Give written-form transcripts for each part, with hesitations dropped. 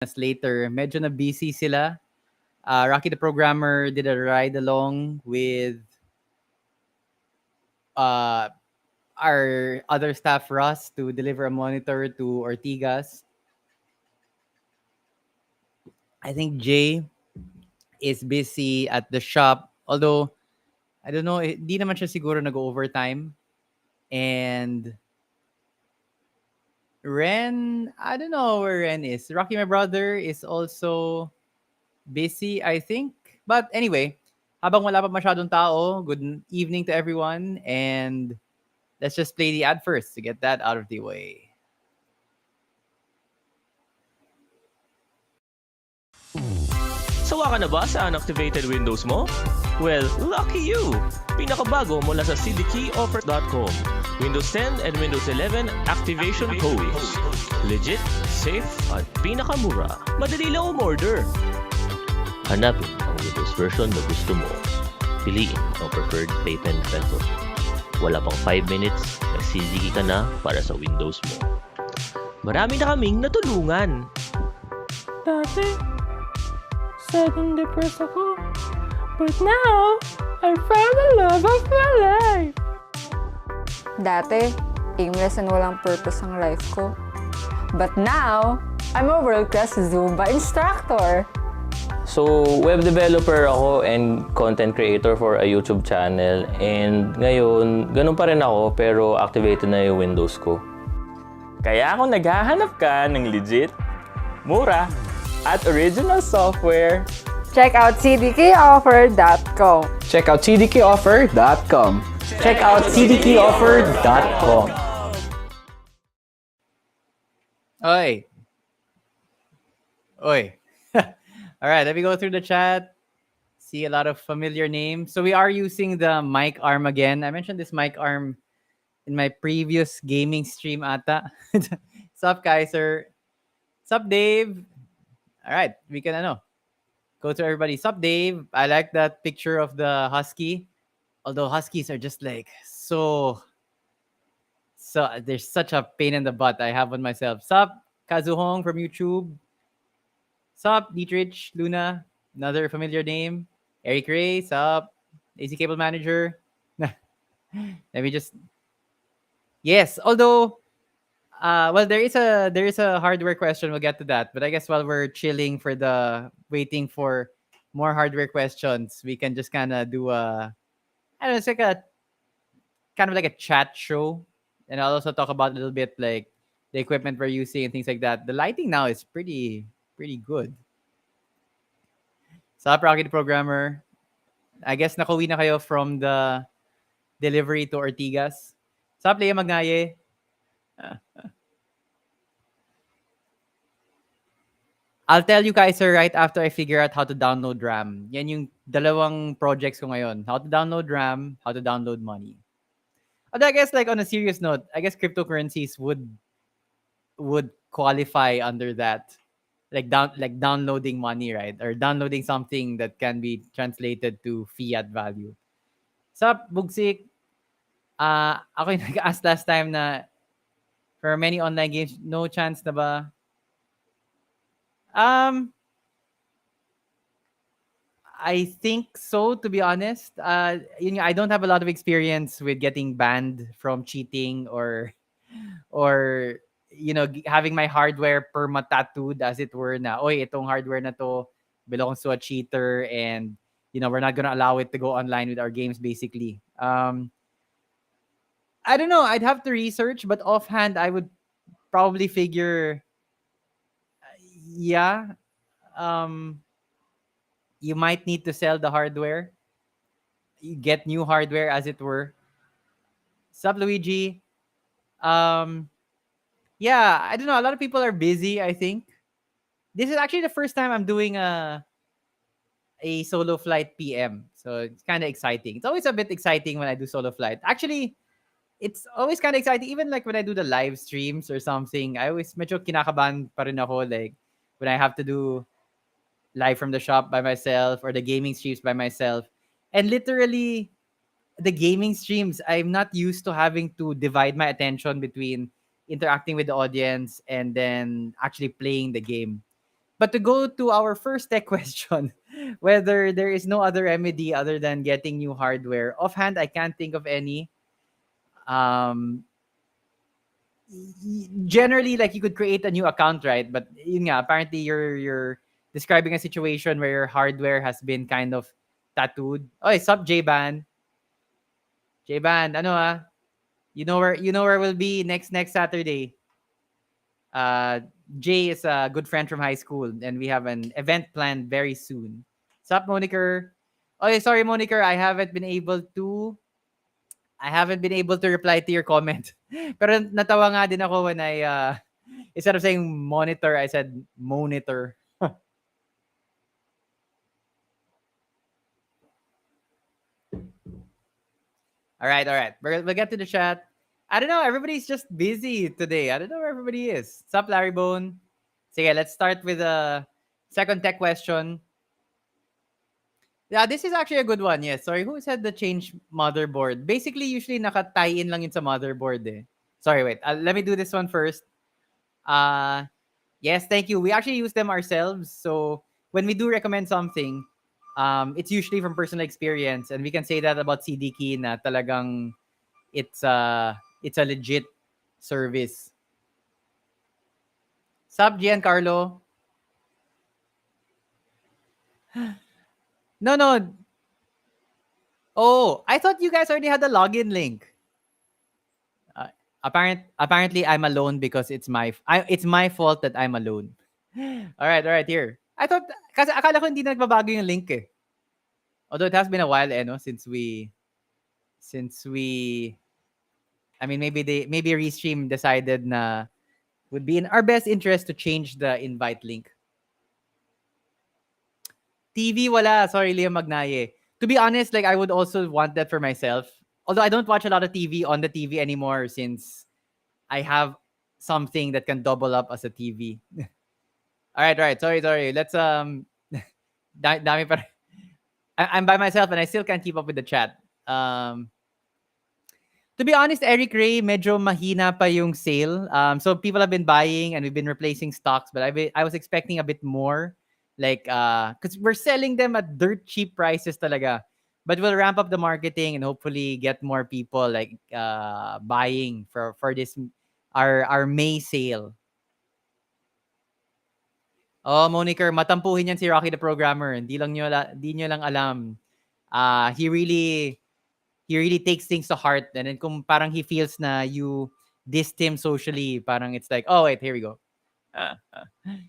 us later. Medyo na busy sila. Rocky the Programmer did a ride along with uh, our other staff, Russ, to deliver a monitor to Ortigas. I think Jay is busy at the shop. Although, I don't know, di naman siya siguro nag-overtime. And Ren, I don't know where Ren is. Rocky, my brother, is also busy, I think. But anyway, habang wala pa masyadong tao, good evening to everyone. And let's just play the ad first to get that out of the way. Sawa ka na ba sa unactivated Windows mo? Well, lucky you! Pinakabago mula sa cdkeyoffer.com. Windows 10 and Windows 11 activation codes. Legit, safe, at pinakamura. Madali lang umorder. Hanapin ang Windows version na gusto mo. Piliin ang preferred payment method. Wala pang 5 minutes, nag-CDK ka na para sa Windows mo. Marami na kaming natulungan. Dati, sudden depressed ako. But now, I found the love of my life. Dati, aimless and walang purpose ang life ko. But now, I'm a world-class Zumba instructor. So, web developer ako and content creator for a YouTube channel. And ngayon, ganun pa rin ako pero activated na yung Windows ko. Kaya kung naghahanap ka ng legit, mura, at original software, Check out cdkeyoffer.com. Check out cdkeyoffer.com. Check out cdkeyoffer.com. Oi. Oi. All right, let me go through the chat. See a lot of familiar names. So we are using the mic arm again. I mentioned this mic arm in my previous gaming stream ata. Sup, Kaiser? Sup, Dave? All right, we can go to everybody. Sup, Dave? I like that picture of the husky. Although huskies are just like so there's such a pain in the butt I have on myself. Sup, Kazuhong from YouTube. Sup, Dietrich, Luna, another familiar name. Eric Ray, sup, AC Cable Manager. Let me just. Yes, although, well, there is a hardware question. We'll get to that. But I guess while we're chilling for waiting for more hardware questions, we can just kind of do I don't know, it's like a kind of like a chat show, and I'll also talk about a little bit like the equipment we're using and things like that. The lighting now is pretty good. Sup, Rocky the Programmer. I guess nakauwi na kayo from the delivery to Ortigas. Sup, Lea Magnaye. I'll tell you guys, sir, right after I figure out how to download RAM. Yan yung dalawang projects ko ngayon. How to download RAM, how to download money. But I guess, like, on a serious note, I guess cryptocurrencies would qualify under that. Like downloading money, right? Or downloading something that can be translated to fiat value. Sup, Bugsik? Ako yung nag-ask last time na for many online games, no chance na ba? I think so, to be honest. I don't have a lot of experience with getting banned from cheating or having my hardware perma-tattooed, as it were, na, oy, itong hardware na to belongs to a cheater and, we're not gonna allow it to go online with our games, basically. I don't know. I'd have to research, but offhand, I would probably figure, yeah, you might need to sell the hardware. You get new hardware, as it were. Sup, Luigi? Yeah, I don't know. A lot of people are busy, I think. This is actually the first time I'm doing a solo flight PM. So it's kind of exciting. It's always a bit exciting when I do solo flight. Actually, it's always kind of exciting. Even like when I do the live streams or something, I always medyo kinakabahan pa rin ako, like when I have to do live from the shop by myself or the gaming streams by myself. And literally, the gaming streams, I'm not used to having to divide my attention between interacting with the audience and then actually playing the game. But to go to our first tech question, whether there is no other remedy other than getting new hardware, offhand, I can't think of any. Um, Generally, like you could create a new account, right? But yun nga, apparently you're describing a situation where your hardware has been kind of tattooed. Oh, sup, J-Ban? J-Ban, ano ah? You know where we'll be next Saturday. Uh, Jay is a good friend from high school, and we have an event planned very soon. Sup, Moniker? Oh, sorry, Moniker. I haven't been able to reply to your comment. Pero natawa nga din ako when instead of saying monitor, I said monitor. All right. We'll get to the chat. I don't know. Everybody's just busy today. I don't know where everybody is. Sup, Larry Bone? Sige, let's start with the second tech question. Yeah, this is actually a good one. Yes. Sorry, who said the change motherboard? Basically, usually naka-tie in lang yun sa motherboard eh. Sorry, wait. Let me do this one first. Yes, thank you. We actually use them ourselves. So when we do recommend something, it's usually from personal experience, and we can say that about CD Key na talagang it's a legit service. Sup, Giancarlo? No. Oh, I thought you guys already had the login link. Apparently, I'm alone because it's my fault that I'm alone. All right, here. I thought, kasi akala ko hindi na nagbabago yung link eh. Although it has been a while no, since we, I mean, maybe Restream decided na would be in our best interest to change the invite link. TV wala, sorry Liam Magnaye. To be honest, like I would also want that for myself. Although I don't watch a lot of TV on the TV anymore since I have something that can double up as a TV. All right. Sorry. Let's dami pa. I'm by myself and I still can't keep up with the chat. To be honest, Eric Ray, medyo mahina pa yung sale. So people have been buying and we've been replacing stocks, but I was expecting a bit more. Like, because we're selling them at dirt cheap prices talaga. But we'll ramp up the marketing and hopefully get more people like buying for this our May sale. Oh, Moniker, matampuhin yan si Rocky the Programmer. Hindi nyo lang alam. He really takes things to heart, and then kung parang he feels na you dissed him socially, parang it's like, oh wait, here we go.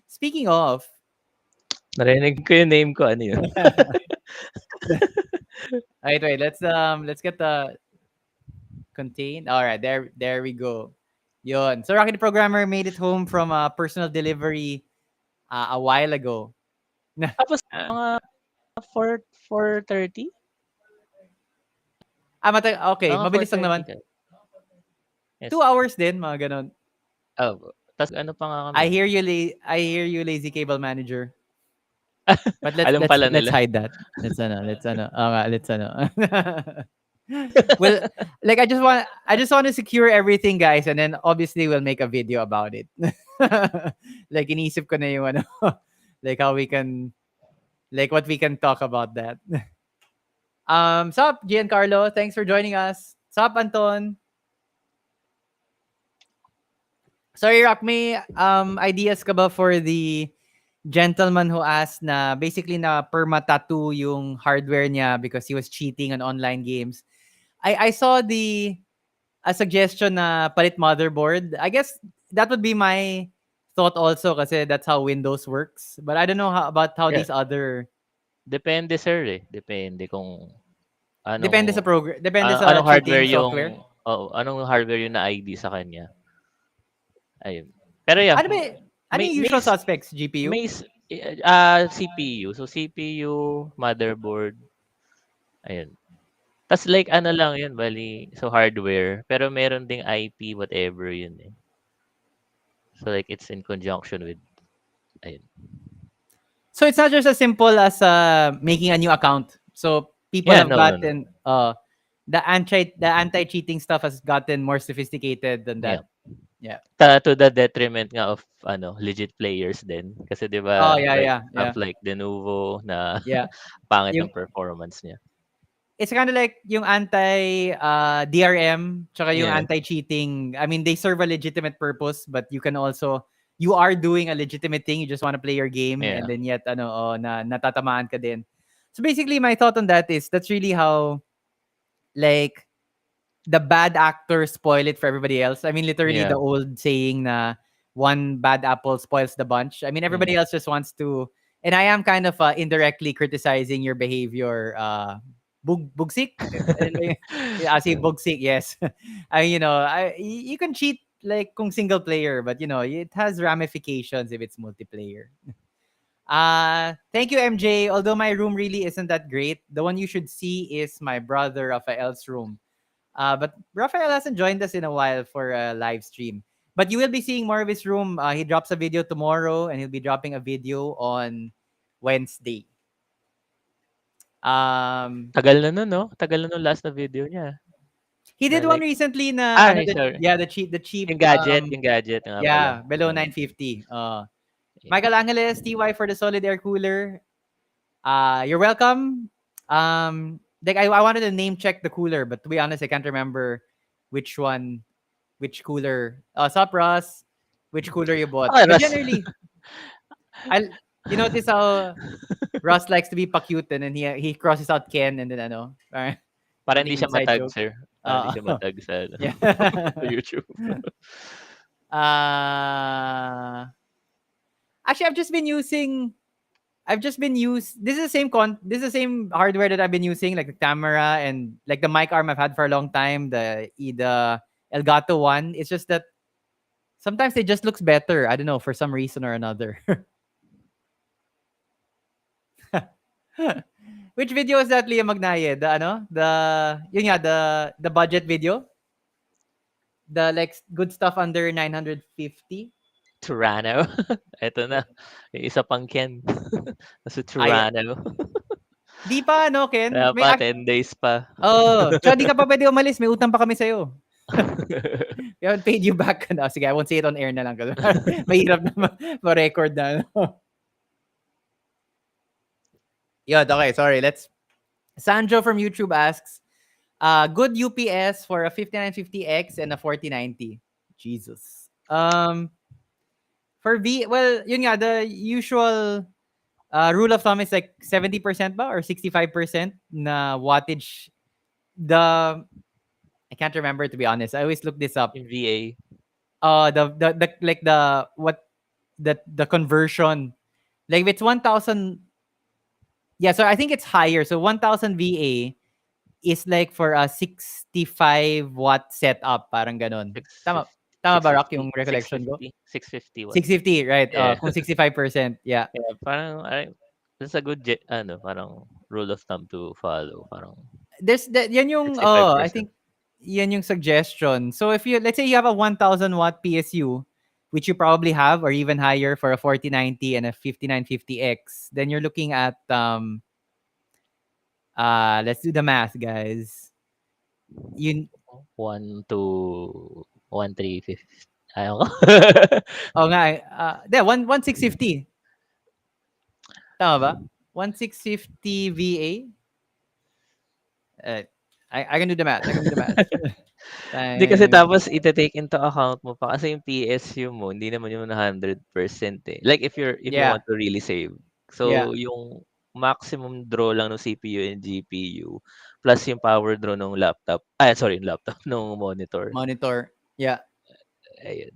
Speaking of, Narinig ko yung name ko. Ano yun? wait, let's get the contain. All right, there we go. Yun. So Rocky the Programmer made it home from a personal delivery a while ago. Tapos mga 4:30? Okay, Mga mabilis lang naman. 4:30 ka. Yes. 2 hours din, mga ganon. Oh, tapos ano pa nga kami? I hear you, lazy cable manager. But Alam pala let's nila. hide that. Let's well, like I just want to secure everything, guys, and then obviously we'll make a video about it. Like iniisip ko na yung ano, like how we can, like what we can talk about that. Sup, Giancarlo, thanks for joining us. Sup, Anton. Sorry, Rock, may ideas ka ba for the gentleman who asked na basically na perma-tattoo yung hardware niya because he was cheating on online games? I saw a suggestion na palit motherboard. I guess that would be my thought also kasi that's how Windows works. But I don't know about how Yeah. these other... Depende, sir eh. Depende kung anong... Depende sa program. Depende sa anong hardware cheating yung... software. Anong hardware yung na-ID sa kanya. Ayun. Pero yeah. Ano yung usual suspects? GPU? CPU. So CPU, motherboard. Ayun. Tas like ano lang yun, bali. So hardware. Pero meron ding IP, whatever yun eh. So like it's in conjunction with... Ayun. So it's not just as simple as making a new account. So people have gotten... The anti-cheating stuff has gotten more sophisticated than that. Yeah. To the detriment nga of legit players din. Kasi 'di Oh, ba yeah, like yeah, stuff yeah. like Denuvo na Yeah. pangit Yung ng performance niya. it's kind of like yung anti DRM tsaka yung Yeah. anti-cheating. I mean, they serve a legitimate purpose, but you are doing a legitimate thing. You just want to play your game and Yeah. then yet natatamaan ka din. So basically my thought on that is that's really how like the bad actors spoil it for everybody else. I mean, literally Yeah. the old saying na one bad apple spoils the bunch. I mean, everybody Mm. else just wants to, and I am kind of indirectly criticizing your behavior. Bugsik? Yeah, I say bugsik, yes. You can cheat like kung single player, but it has ramifications if it's multiplayer. Thank you, MJ. Although my room really isn't that great, the one you should see is my brother Rafael's room. But Rafael hasn't joined us in a while for a live stream. But you will be seeing more of his room. He drops a video tomorrow, and he'll be dropping a video on Wednesday. Um, Tagal na nun 'no? Tagal na nung last na video niya. he Na did one like recently na sorry. the cheap Yung gadget nga pala. yeah, below 950. Michael Angeles, TY for the solid air cooler. You're welcome. Like I wanted to name check the cooler, but to be honest, I can't remember which one, which cooler. Sup, Ross? Which cooler you bought? Okay, But Ras. generally, you notice how Ross likes to be pa-cute and then he crosses out Ken and then parang Para hindi konting siya inside matag, joke. sir. Para hindi Uh, siya matag sa yeah. sa YouTube. uh, Actually, I've just been this is the same this is the same hardware that I've been using, like the camera and like the mic arm I've had for a long time, the Elgato one. It's just that sometimes it just looks better. I don't know, for some reason or another. Which video is that, Liam Magnaye? Yun nga, the budget video? The like good stuff under 950? Toronto. Eto na, yung isa pang Ken. Nasa Ay, Toronto. di pa, Ken? Wala pa, 10 days pa. Oh, tsaka di ka pa pwede umalis. May utang pa kami sa'yo. We haven't paid you back. No, sige, I won't say it on air na lang. Kasi mahirap na ma-record na. Yun, okay, sorry. Sanjo from YouTube asks, good UPS for a 5950X and a 4090. Jesus. Well, yun nga, the usual rule of thumb is like 70% ba or 65% na wattage. I can't remember, to be honest. I always look this up. Yung VA. The like the conversion. Like if it's 1000, yeah, so I think it's higher. So 1000 VA is like for a 65 watt setup, parang ganon. Tama 650. tama ba, Rock, 650. yung recollection ko? 650 watts. 650, right? Yeah. Kung 65%, yeah. Yeah, parang that's a good parang rule of thumb to follow. Parang There's that yan yung I 65%. think yan yung suggestion. So if let's say you have a 1000 watt PSU, which you probably have or even higher for a 4090 and a 5950X, then you're looking at let's do the math, guys. 1 to 1350. Ayaw ko. Oh nga, 1650. Tama ba? 1650 VA? I can do the math. Hindi kasi tapos ite-take into account mo pa kasi yung PSU mo hindi naman yung 100% eh. Like if you Yeah. want to really save. Yeah. So yung maximum draw lang ng CPU and GPU plus yung power draw ng laptop. Yung laptop ng monitor. Yeah. Ayun.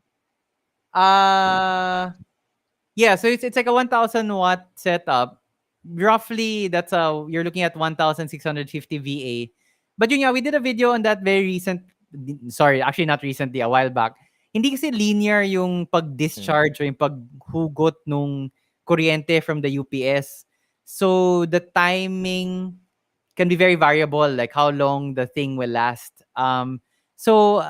Yeah, so it's like a 1000 watt setup. Roughly you're looking at 1650 VA. But yun nga, we did a video on that sorry, actually not recently, a while back. Hindi kasi linear yung pag-discharge or yung paghugot nung kuryente from the UPS. So the timing can be very variable, like how long the thing will last. So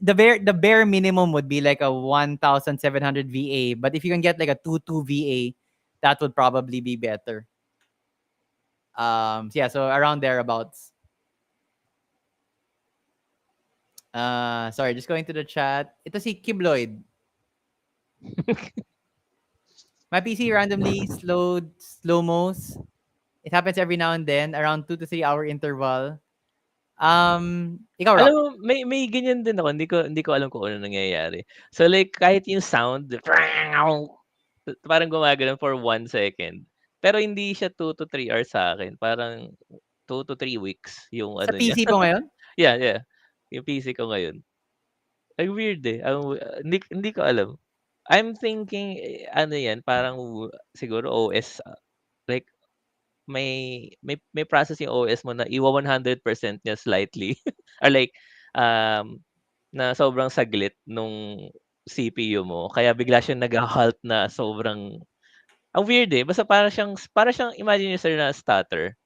the bare minimum would be like a 1700 VA, but if you can get like a 22 VA, that would probably be better. So around thereabouts. Sorry, just going to the chat. Ito si Kibloid. My PC randomly slowed slow-mos. It happens every now and then, around 2 to 3 hour interval. Ikaw, Alam Rock. mo, may ganyan din ako, hindi ko alam kung ano nangyayari. So, like, kahit yung sound, parang gumagano'n for 1 second. Pero hindi siya 2 to 3 hours sa'kin, parang 2 to 3 weeks yung Sa ano niya. PC mo ngayon? Yeah, yeah, yung PC ko ngayon. Ang weird, eh, hindi ko alam. I'm thinking, ano 'yan, parang siguro OS, like may process yung OS mo na 100% niya slightly or like, um, na sobrang saglit nung CPU mo kaya bigla siyang nagha-halt na sobrang ang weird, eh, basta para siyang imagine niyo sir na stutter,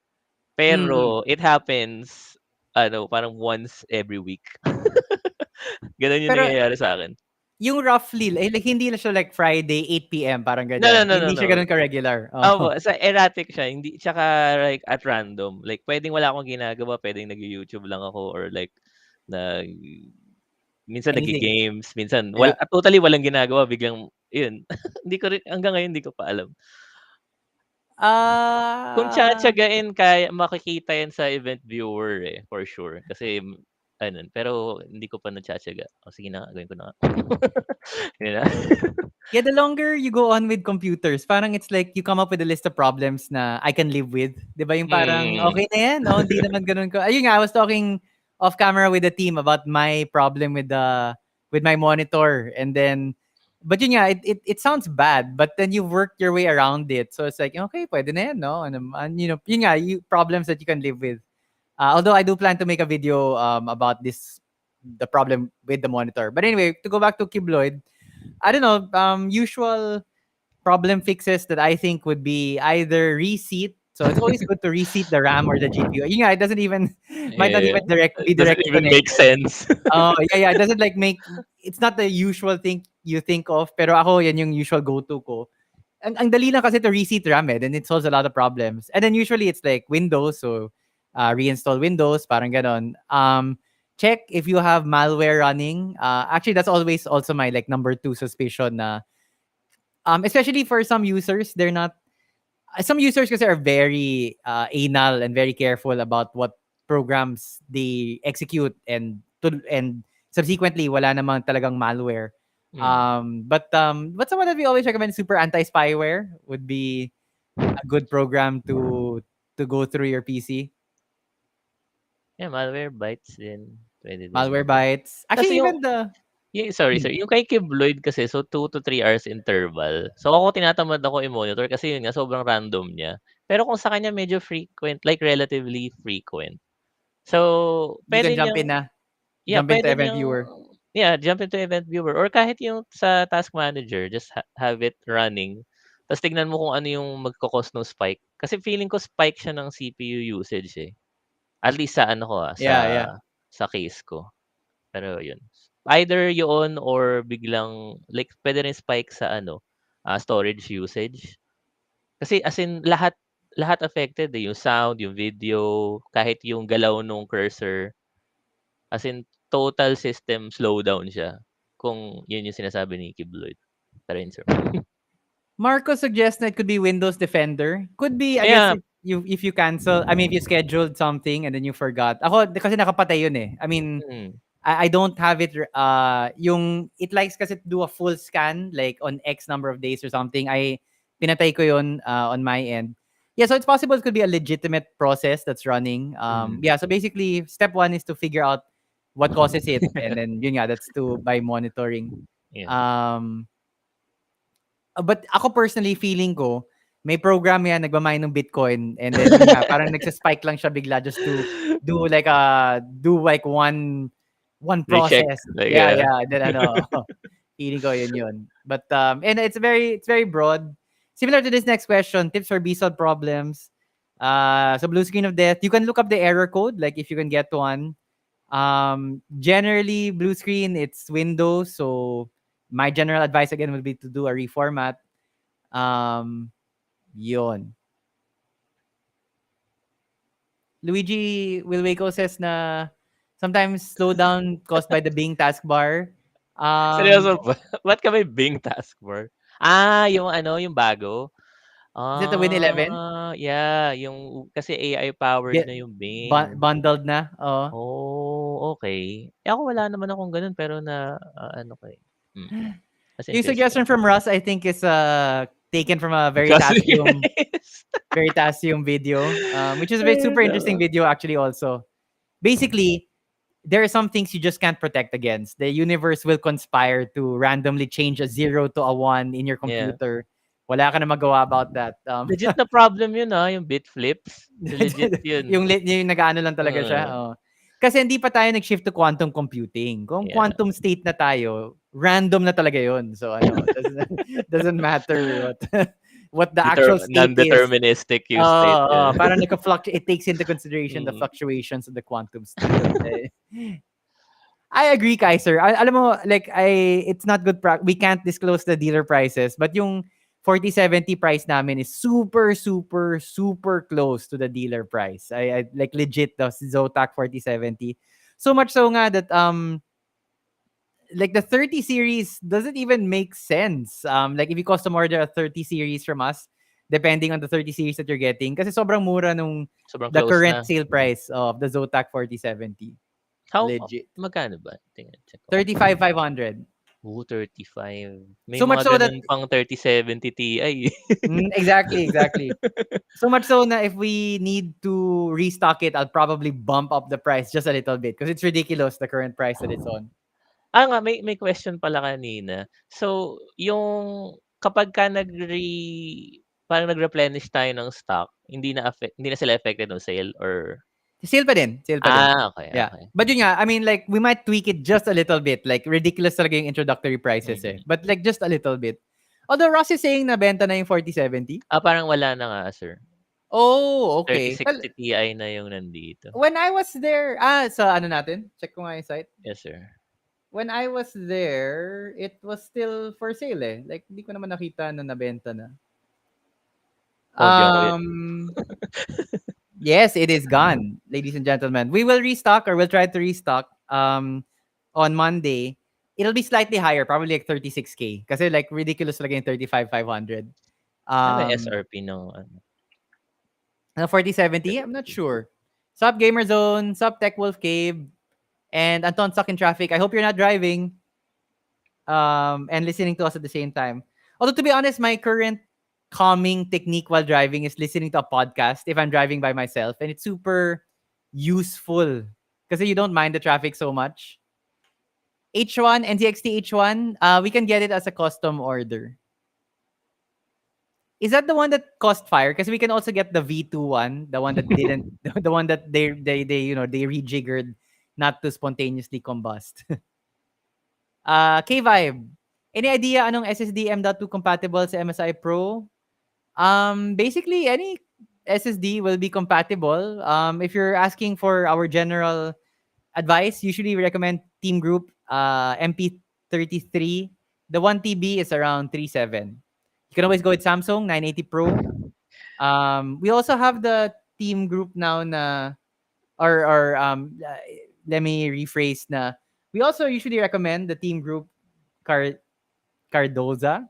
Mm. pero it happens ano, parang once every week. Gano'n yung Pero nangyayari sa'kin. yung roughly, like hindi na siya like Friday, 8 p.m. parang No, no, ganyan. no, no, Hindi siya no. gano'n ka-regular. Opo, Oo. sa erratic siya hindi tsaka like at random. Like puwedeng wala akong ginagawa, puwedeng nagyu-YouTube lang ako or like nag minsan Anything. nagge-games, minsan Yeah. totally walang ginagawa biglang yun. Hindi ko rin hanggang ngayon hindi ko pa alam. Kung Ah, tiyatiyagain kaya makikita yan sa event viewer, eh, for sure. Kasi ano, pero hindi ko pa natiyatiyaga. O sige na nga, gawin ko na nga. Yun na. yeah, the longer you go on with computers, parang it's like you come up with a list of problems na I can live with. 'Di ba yung parang Mm, okay na yan, no? Hindi naman gano'n ka. Ayun nga, I was talking off camera with the team about my problem with my monitor, and then but yun nga, it sounds bad, but then you work your way around it. So it's like, okay, pwede na yan, no? And you know, yun nga, problems that you can live with. Although I do plan to make a video about the problem with the monitor. But anyway, to go back to Kibloid, I don't know, usual problem fixes that I think would be either reseat. So it's always good to reseat the RAM or the GPU. Yeah, it doesn't even might not yeah. even be Doesn't directly even make connected. sense. Oh, yeah, yeah. It doesn't like make it's not the usual thing you think of. Pero ako, yan yung usual go-to ko. Ang dali lang kasi to reseat RAM eh. Then it solves a lot of problems. And then usually it's like Windows. So reinstall Windows, parang ganon. Check if you have malware running. Actually, that's always also my like number two suspicion na especially for some users, they're not some users kasi are very anal and very careful about what programs they execute and subsequently wala namang talagang malware. Mm. But someone that we always recommend, super anti-spyware, would be a good program to go through your PC. Yeah, Malwarebytes din, puwede din. Malwarebytes. Kasi Actually, even the sorry hmm, sir, yung kay Kibloid kasi so 2 to 3 hours interval. So ako tinatamad ako i-monitor kasi yun nga sobrang random niya. Pero kung sa kanya medyo frequent, like relatively frequent. So you can puwede jump in niyang na, yeah, jump into puwede Event niyang Viewer. yeah, jump into event viewer or kahit yung sa task manager, just have it running. Tapos tignan mo kung ano yung magko-cause nung spike. Kasi feeling ko spike siya ng CPU usage, eh. At least sa ano ko, Yeah, yeah. sa case ko. Pero yun, either yun or biglang like puwede rin spike sa ano, storage usage. Kasi as in lahat lahat affected, eh, yung sound, yung video, kahit yung galaw nung cursor. As in total system slowdown siya, kung yun yung sinasabi ni Kibloid. Pero yun sir. Marco suggests that it could be Windows Defender. Could be, I guess, Yeah, if you cancel, I mean, if you scheduled something and then you forgot. Ako, kasi nakapatay yun eh. I mean, mm, I don't have it, yung, it likes kasi to do a full scan, like on X number of days or something. Pinatay ko yun on my end. Yeah, so it's possible it could be a legitimate process that's running. mm, Yeah, so basically, step one is to figure out what causes it. And then, yun nga, that's by monitoring. yeah. Um, but ako personally, feeling ko, may program yan, nagmamine ng Bitcoin, and then yun nga, parang nagsa-spike lang siya bigla just to do like one Recheck, process. like, Yeah, yeah. Then ano, feeling ko yun yun. But and it's very broad. Similar to this next question, tips for B-solve problems. So blue screen of death, you can look up the error code, like if you can get one. Generally, blue screen, it's Windows. So my general advice again would be to do a reformat. Um, Yon. Luigi Wilwaco says na Sometimes slowdown caused by the Bing taskbar. Seryoso ba? Ba't ka may Bing taskbar? Yung ano, yung bago? Is it the Win 11? Yeah, yung kasi AI powered Get na yung Bing. bundled na. Oo. Oh, okay. Eh, ako wala naman akong gano'n pero ano ko, eh. That's Yung interesting. suggestion from Russ, I think, is taken from a Because yes. Veritasium video, which is a Ay, super interesting naku. video actually. Also, basically, there are some things you just can't protect against. The universe will conspire to randomly change a 0 to a 1 in your Yeah. computer. Wala ka na magawa about that. Legit na problem yun, yung bit flips. Legit yun. yung nag-ano lang talaga siya. Mm, Oo. Kasi hindi pa tayo nag-shift to quantum computing. Kung yeah. quantum state na tayo, random na talaga yun. So doesn't matter what the actual state is. Non-deterministic yung state, yeah. Parang it takes into consideration the Mm. fluctuations of the quantum state. I agree, Kaiser. Alam mo, like, it's not good we can't disclose the dealer prices, but yung 4070 price namin is super, super, super close to the dealer price. I like legit the Zotac 4070. So much so nga that like the 30 series doesn't even make sense. Like if you custom order a 30 series from us, depending on the 30 series that you're getting, kasi sobrang mura nung Sobrang the close current na. sale price of the Zotac 4070. Legit. Magkano ba? Tingnan, check ko. 35,500. 35. May So much mga so that ganun pang 3070 Ti. exactly. So much so na if we need to restock it, I'll probably bump up the price just a little bit because it's ridiculous the current price that it's on. Nga, may question pala kanina. So, yung kapagka parang nag-replenish tayo ng stock, hindi na sila affected ng sale or Sale pa din. okay, Yeah. okay. But yun nga, I mean, like, we might tweak it just a little bit. Like, ridiculous talaga yung introductory prices eh. But like, just a little bit. Although Ross is saying na benta na yung 4070. Parang wala na nga, sir. Oh, okay. Well, 3060 Ti na yung nandito. when I was there, sa ano natin? Check ko nga yung site. Yes, sir. When I was there, it was still for sale eh. Like, hindi ko naman nakita na nabenta na. Pogi ako yun. Yes, it is gone, ladies and gentlemen. We will restock or we'll try to restock on Monday. It'll be slightly higher, probably like 36K. Kasi like ridiculous talaga yung 35,500. May SRP ng ano? 4070? I'm not sure. Sup Gamer Zone, sup Tech Wolf Cave, and Anton stuck in traffic. I hope you're not driving and listening to us at the same time. Although to be honest, my current calming technique while driving is listening to a podcast if I'm driving by myself, and it's super useful because you don't mind the traffic so much. H1 NZXT H1, we can get it as a custom order. Is that the one that caused fire? Because we can also get the V2 one, the one that didn't, the one that they they rejiggered not to spontaneously combust. K Vibe, any idea anong SSD M.2 compatible sa MSI Pro? Basically any SSD will be compatible. If you're asking for our general advice, usually we recommend Team Group MP33. The 1TB is around 37. You can always go with Samsung 980 Pro. We also have the Team Group now na or let me rephrase na. We also usually recommend the Team Group Cardeza.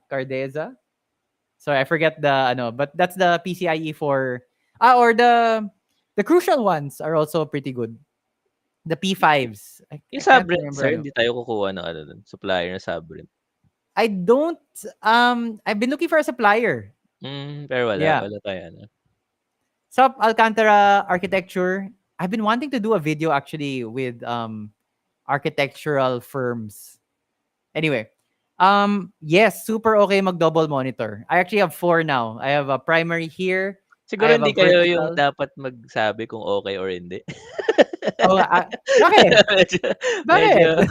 Sorry, I forget the but that's the PCIe for or the crucial ones are also pretty good. The P5s. I Yung can't Sabrent, remember. sir, hindi tayo kukuha ng supplier na Sabrent. I don't I've been looking for a supplier. Pero Yeah. wala tayo Sup Alcantara Architecture. I've been wanting to do a video actually with architectural firms. Anyway, yes, super okay mag-double monitor. I actually have 4 now. I have a primary here. Siguro I have hindi a kayo vertical. yung dapat magsabi kung okay or hindi. Bakit? Medyo,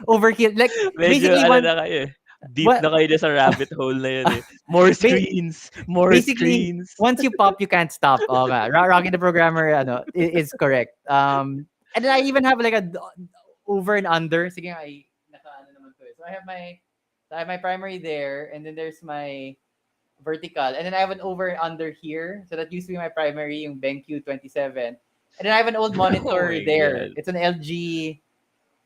Overkill. Like, medyo basically, na kayo Deep na kayo na sa rabbit hole na yun eh. More screens. Basically, once you pop, you can't stop. Okay. Rocky the Programmer is correct. And then I even have like a over and under. Sige nga, naka-ano naman to eh. So I have my primary there, and then there's my vertical, and then I have an over and under here. So that used to be my primary, yung BenQ 27. And then I have an old Oh monitor my there. God. It's an LG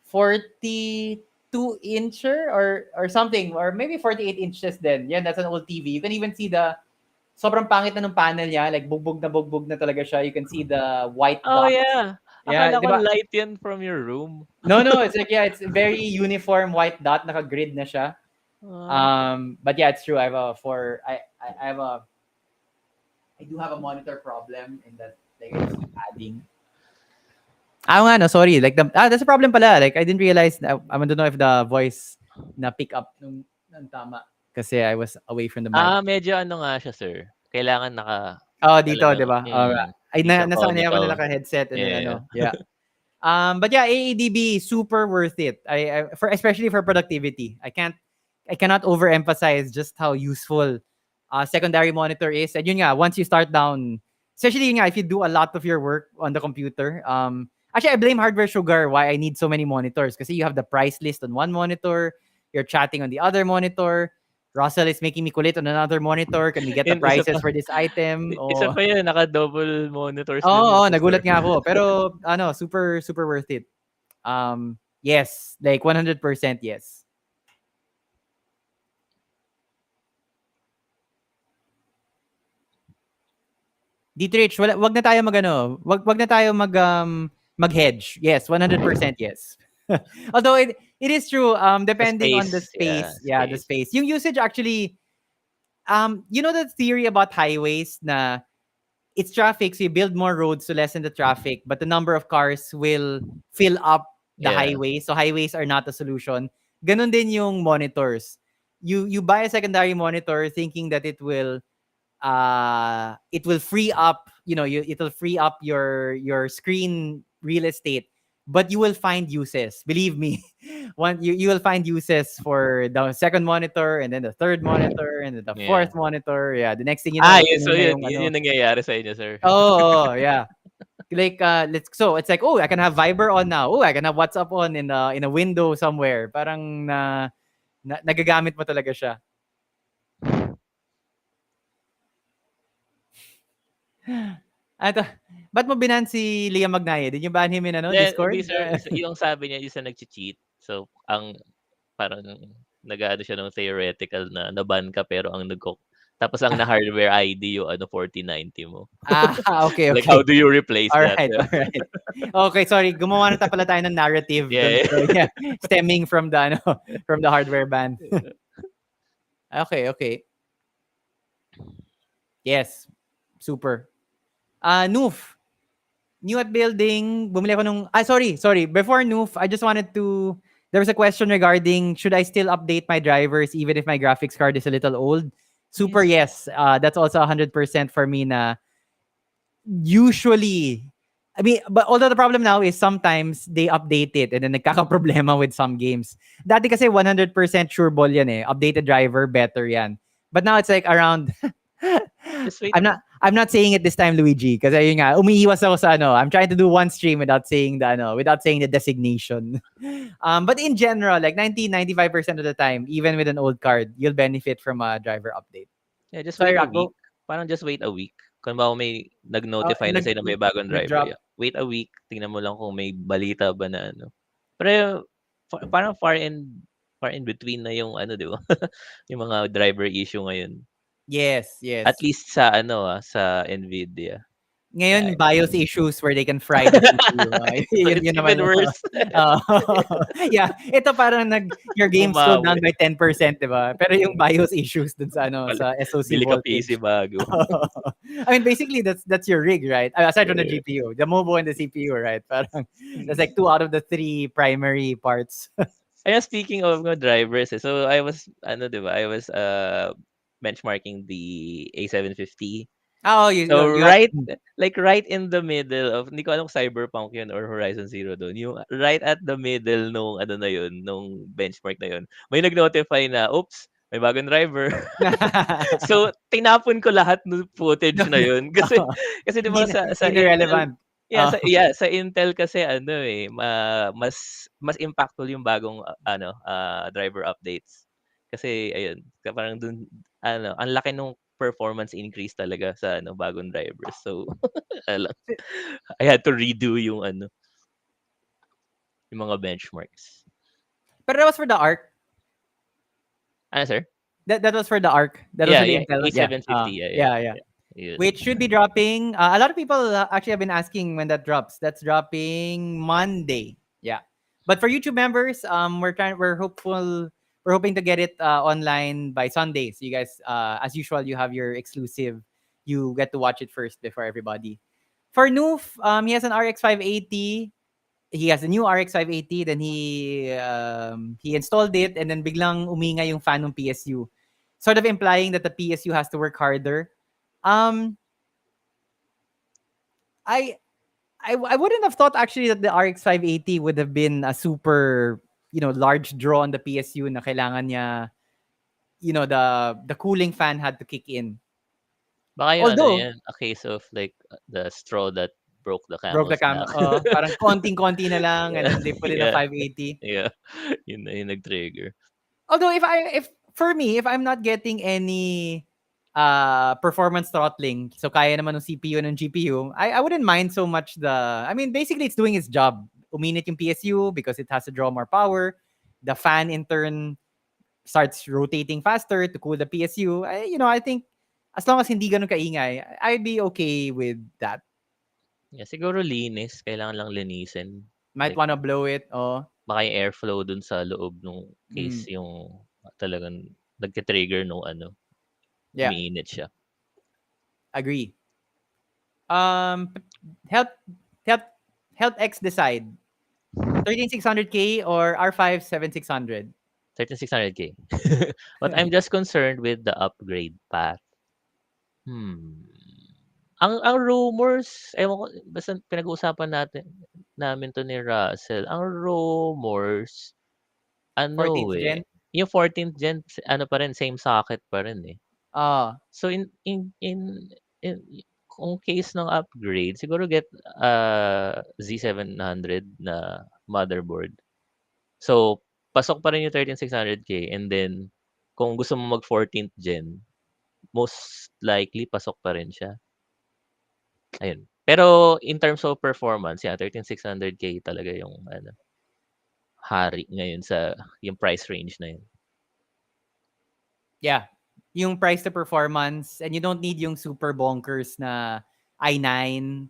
42-incher or something, or maybe 48 inches then. Yeah, that's an old TV. You can even see the sobrang pangit na nung panel niya, like bugbog na talaga siya. You can see the white Oh, dots. yeah. Yeah, Akala di ko ba? light yan from your room. No, it's like, yeah, it's very uniform white dot, naka-grid na siya. Ah. But yeah, it's true. I have a for I have a I do have a monitor problem in that, like, I just keep adding. Ah, nga, no, sorry. Like that's a problem pala. Like I didn't realize. I don't know if the voice na pick up nung tama kasi I was away from the mic. Medyo ano nga siya, sir. Kailangan Oh, dito, talagang 'di ba? Ay hindi siya nasanay ako na monotone. naka-headset and then Yeah. ano, yeah. But yeah, AEDB super worth it. I for especially for productivity. I cannot overemphasize just how useful secondary monitor is. And yun nga, once you start down, especially yun nga, if you do a lot of your work on the computer, actually I blame hardware sugar why I need so many monitors kasi you have the price list on one monitor, you're chatting on the other monitor. Russell is making me kulit on another monitor. Can we get the Yun, isa prices pa for this item? isa Oh, pa yun, naka-double monitors din oo, yun oo, sa nagulat store. nga ako. Pero ano, super super worth it. Yes, like 100% yes. Dito Rich, wag na tayo magano. Wag na tayo mag-hedge. Yes, 100% yes. Although it is true The depending on the space, yeah, space. Yeah, the space. space. Yung usage actually you know the theory about highways na it's traffic, so you build more roads to lessen the traffic, but the number of cars will fill up the Yeah. highway. So highways are not a solution. Ganon din yung monitors. You buy a secondary monitor thinking that it will free up, it'll free up your screen real estate, but you will find uses, believe me. You will find uses for the second monitor and then the third monitor and then the Yeah. fourth monitor. Yeah, the next thing you know, Yun, puno so na yun yung yun ano. yung nangyayari sa inyo, sir. Oh, yeah. Like it's like, oh, I can have Viber on now. Oh, I can have WhatsApp on in a window somewhere. Parang nagagamit mo talaga siya. Ato, ba't mo binan si Liam Magnaye? Did you ban him in Hindi, Discord? sir, yung sabi niya isa nagche-cheat. So, parang nag-aano siya ng theoretical na na-ban ka pero tapos ang na-hardware ID yung 4090 mo. Okay, Like, how okay. do you replace All that? right, all right. Okay, sorry. Gumawa na pala tayo ng narrative Yeah, so, yeah, stemming from the from the hardware ban. yeah. Okay. Yes. Super. Noof. New at building. Bumili ako nung sorry. Before Noof, I just wanted to there was a question regarding should I still update my drivers even if my graphics card is a little old? Super yes. That's also 100% for me na usually I mean, but although the problem now is sometimes they update it and then nagkaka-problema with some games. Dati kasi 100% sure ball yan eh. Updated driver, better yan. But now it's like around Just wait. I'm not saying it this time, Luigi, kasi ayun nga, umiiwas ako sa I'm trying to do one stream without saying the designation. But in general, like 95% of the time, even with an old card, you'll benefit from a driver update. Yeah, just Sorry, wait a week. Rocco. Parang just wait a week. Kung ba may nag-notify na sa'yo na may bagong driver, Nag-drop. yeah. Wait a week, tingnan mo lang kung may balita ba na Pero parang far in between na yung di ba? Yung mga driver issue ngayon. Yes. At least sa sa Nvidia. Ngayon, Yeah. BIOS issues where they can fry the CPU. So it's Yun naman even worse. uh, yeah, ito parang your game slowed down Bumawi. by 10%, di ba? Pero yung BIOS issues dun sa sa SoC Bili ka voltage. PC bago. I mean, basically, that's your rig, right? Aside from the Yeah. GPU, the MOBO and the CPU, right? Parang that's like 2 out of the 3 primary parts. Ayan, speaking of drivers, so I was, di ba, I was benchmarking the A750. Oh, So you have right in the middle of, hindi ko alam kung Cyberpunk yun or Horizon Zero doon, yung right at the middle nung na yun, nung benchmark na yun, may nag-notify na, oops, may bagong driver. So, tinapon ko lahat ng footage na yun. Kasi di ba sa hindi Intel, relevant. sa Intel kasi mas impactful yung bagong driver updates. Kasi ayun, parang dun ang laki nung performance increase talaga sa bagong drivers. So, ala I had to redo yung mga benchmarks. But that was for the ARC. Ano, sir? That was for the ARC. That was Yeah, for the yeah, Intel one. Yeah. A750, yeah, yeah, Yeah, yeah. yeah. Yun. Which should be dropping. A lot of people actually have been asking when that drops. That's dropping Monday. Yeah. But for YouTube members, we're hoping to get it online by Sunday. So you guys, as usual, you have your exclusive. You get to watch it first before everybody. For Noof, he has an RX 580. He has a new RX 580. Then he installed it, and then biglang uminga yung fan ng PSU, sort of implying that the PSU has to work harder. Um, I I wouldn't have thought actually that the RX 580 would have been a super, large draw on the PSU na kailangan niya, the cooling fan had to kick in. Baka yung Although, a case of like the straw that broke the broke the camel's cam, back. parang konting-konti na lang and Yeah, then they put in a yeah, 580. yeah. Yun na yung nag-trigger. Although if for me, if I'm not getting any performance throttling, so kaya naman ng CPU and ng GPU, I wouldn't mind so much I mean, basically it's doing its job. Uminit yung PSU because it has to draw more power. The fan in turn starts rotating faster to cool the PSU. I think as long as hindi ganun kaingay, I'd be okay with that. Yeah, siguro linis. Kailangan lang linisin. Might Like, wanna blow it. Oh. baka yung airflow dun sa loob nung case yung talagang nagka-trigger nung Yeah, umiinit siya. agree. Help help help X decide. 13600K or R5 7600. 13600K. But I'm just concerned with the upgrade path. Ang rumors, ewan ko, basta pinag-uusapan namin 'to ni Russell. Ang rumors, 14th gen. yung 14th gen, pa rin, same socket pa rin eh. Ah, So in kung case ng upgrade, siguro get Z700 na motherboard. So, pasok pa rin yung 13600K, and then kung gusto mo mag 14th gen, most likely pasok pa rin siya. Ayun. Pero in terms of performance, yeah, 13600K talaga yung hari ngayon sa yung price range na yun. yeah. Yung price to performance, and you don't need yung super bonkers na i9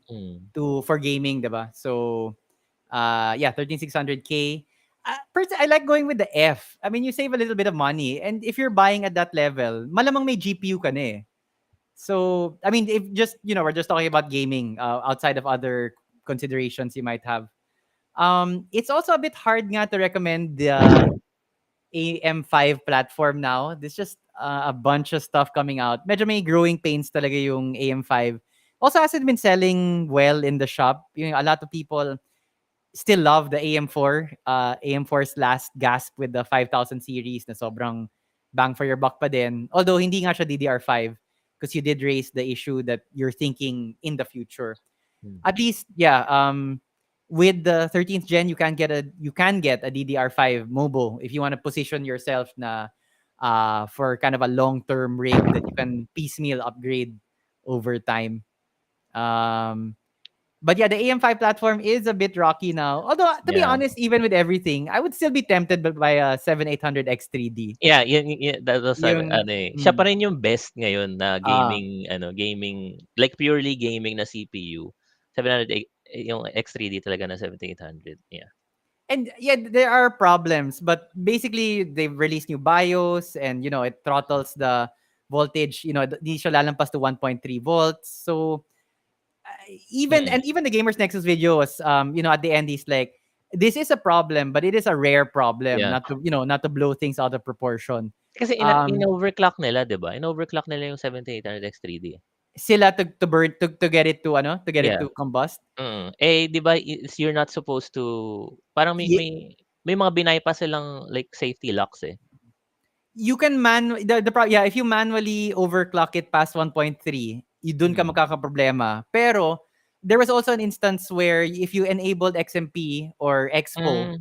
for gaming, diba? So, yeah, 13600K. I like going with the F. I mean, you save a little bit of money, and if you're buying at that level, malamang may GPU ka na eh. So, I mean, if just, we're just talking about gaming outside of other considerations you might have. It's also a bit hard nga to recommend the AM5 platform now. There's just a bunch of stuff coming out. Medyo may growing pains talaga yung AM5. Also hasn't been selling well in the shop. A lot of people still love the AM4. AM4's last gasp with the 5000 series na sobrang bang for your buck pa din. Although hindi nga siya DDR5 because you did raise the issue that you're thinking in the future. At least, yeah, with the 13th gen, you can get a DDR5 mobile if you want to position yourself na for kind of a long-term rig that you can piecemeal upgrade over time. But yeah, the AM5 platform is a bit rocky now. Although, to be Yeah. honest, even with everything, I would still be tempted by a 7800 X3D. Yeah, that was Yung siya pa rin yung best ngayon na Ah. gaming, like purely gaming na CPU. 700 yung X3D talaga na 7800. Yeah. And yeah, there are problems, but basically they've released new BIOS, and it throttles the voltage. Di siya lalampas to 1.3 volts. So even the Gamers Nexus video was, at the end he's like, this is a problem, but it is a rare problem, Yeah. not to blow things out of proportion. Kasi in-overclock nila, 'di ba? In-overclock nila yung 7800 X3D. Sila to burn to get it to Yeah. to combust. Eh, 'di ba, you're not supposed to, parang may mga bypass silang like safety locks eh. You can if you manually overclock it past 1.3, dun ka magkakaproblema. Pero there was also an instance where if you enabled XMP or Expo,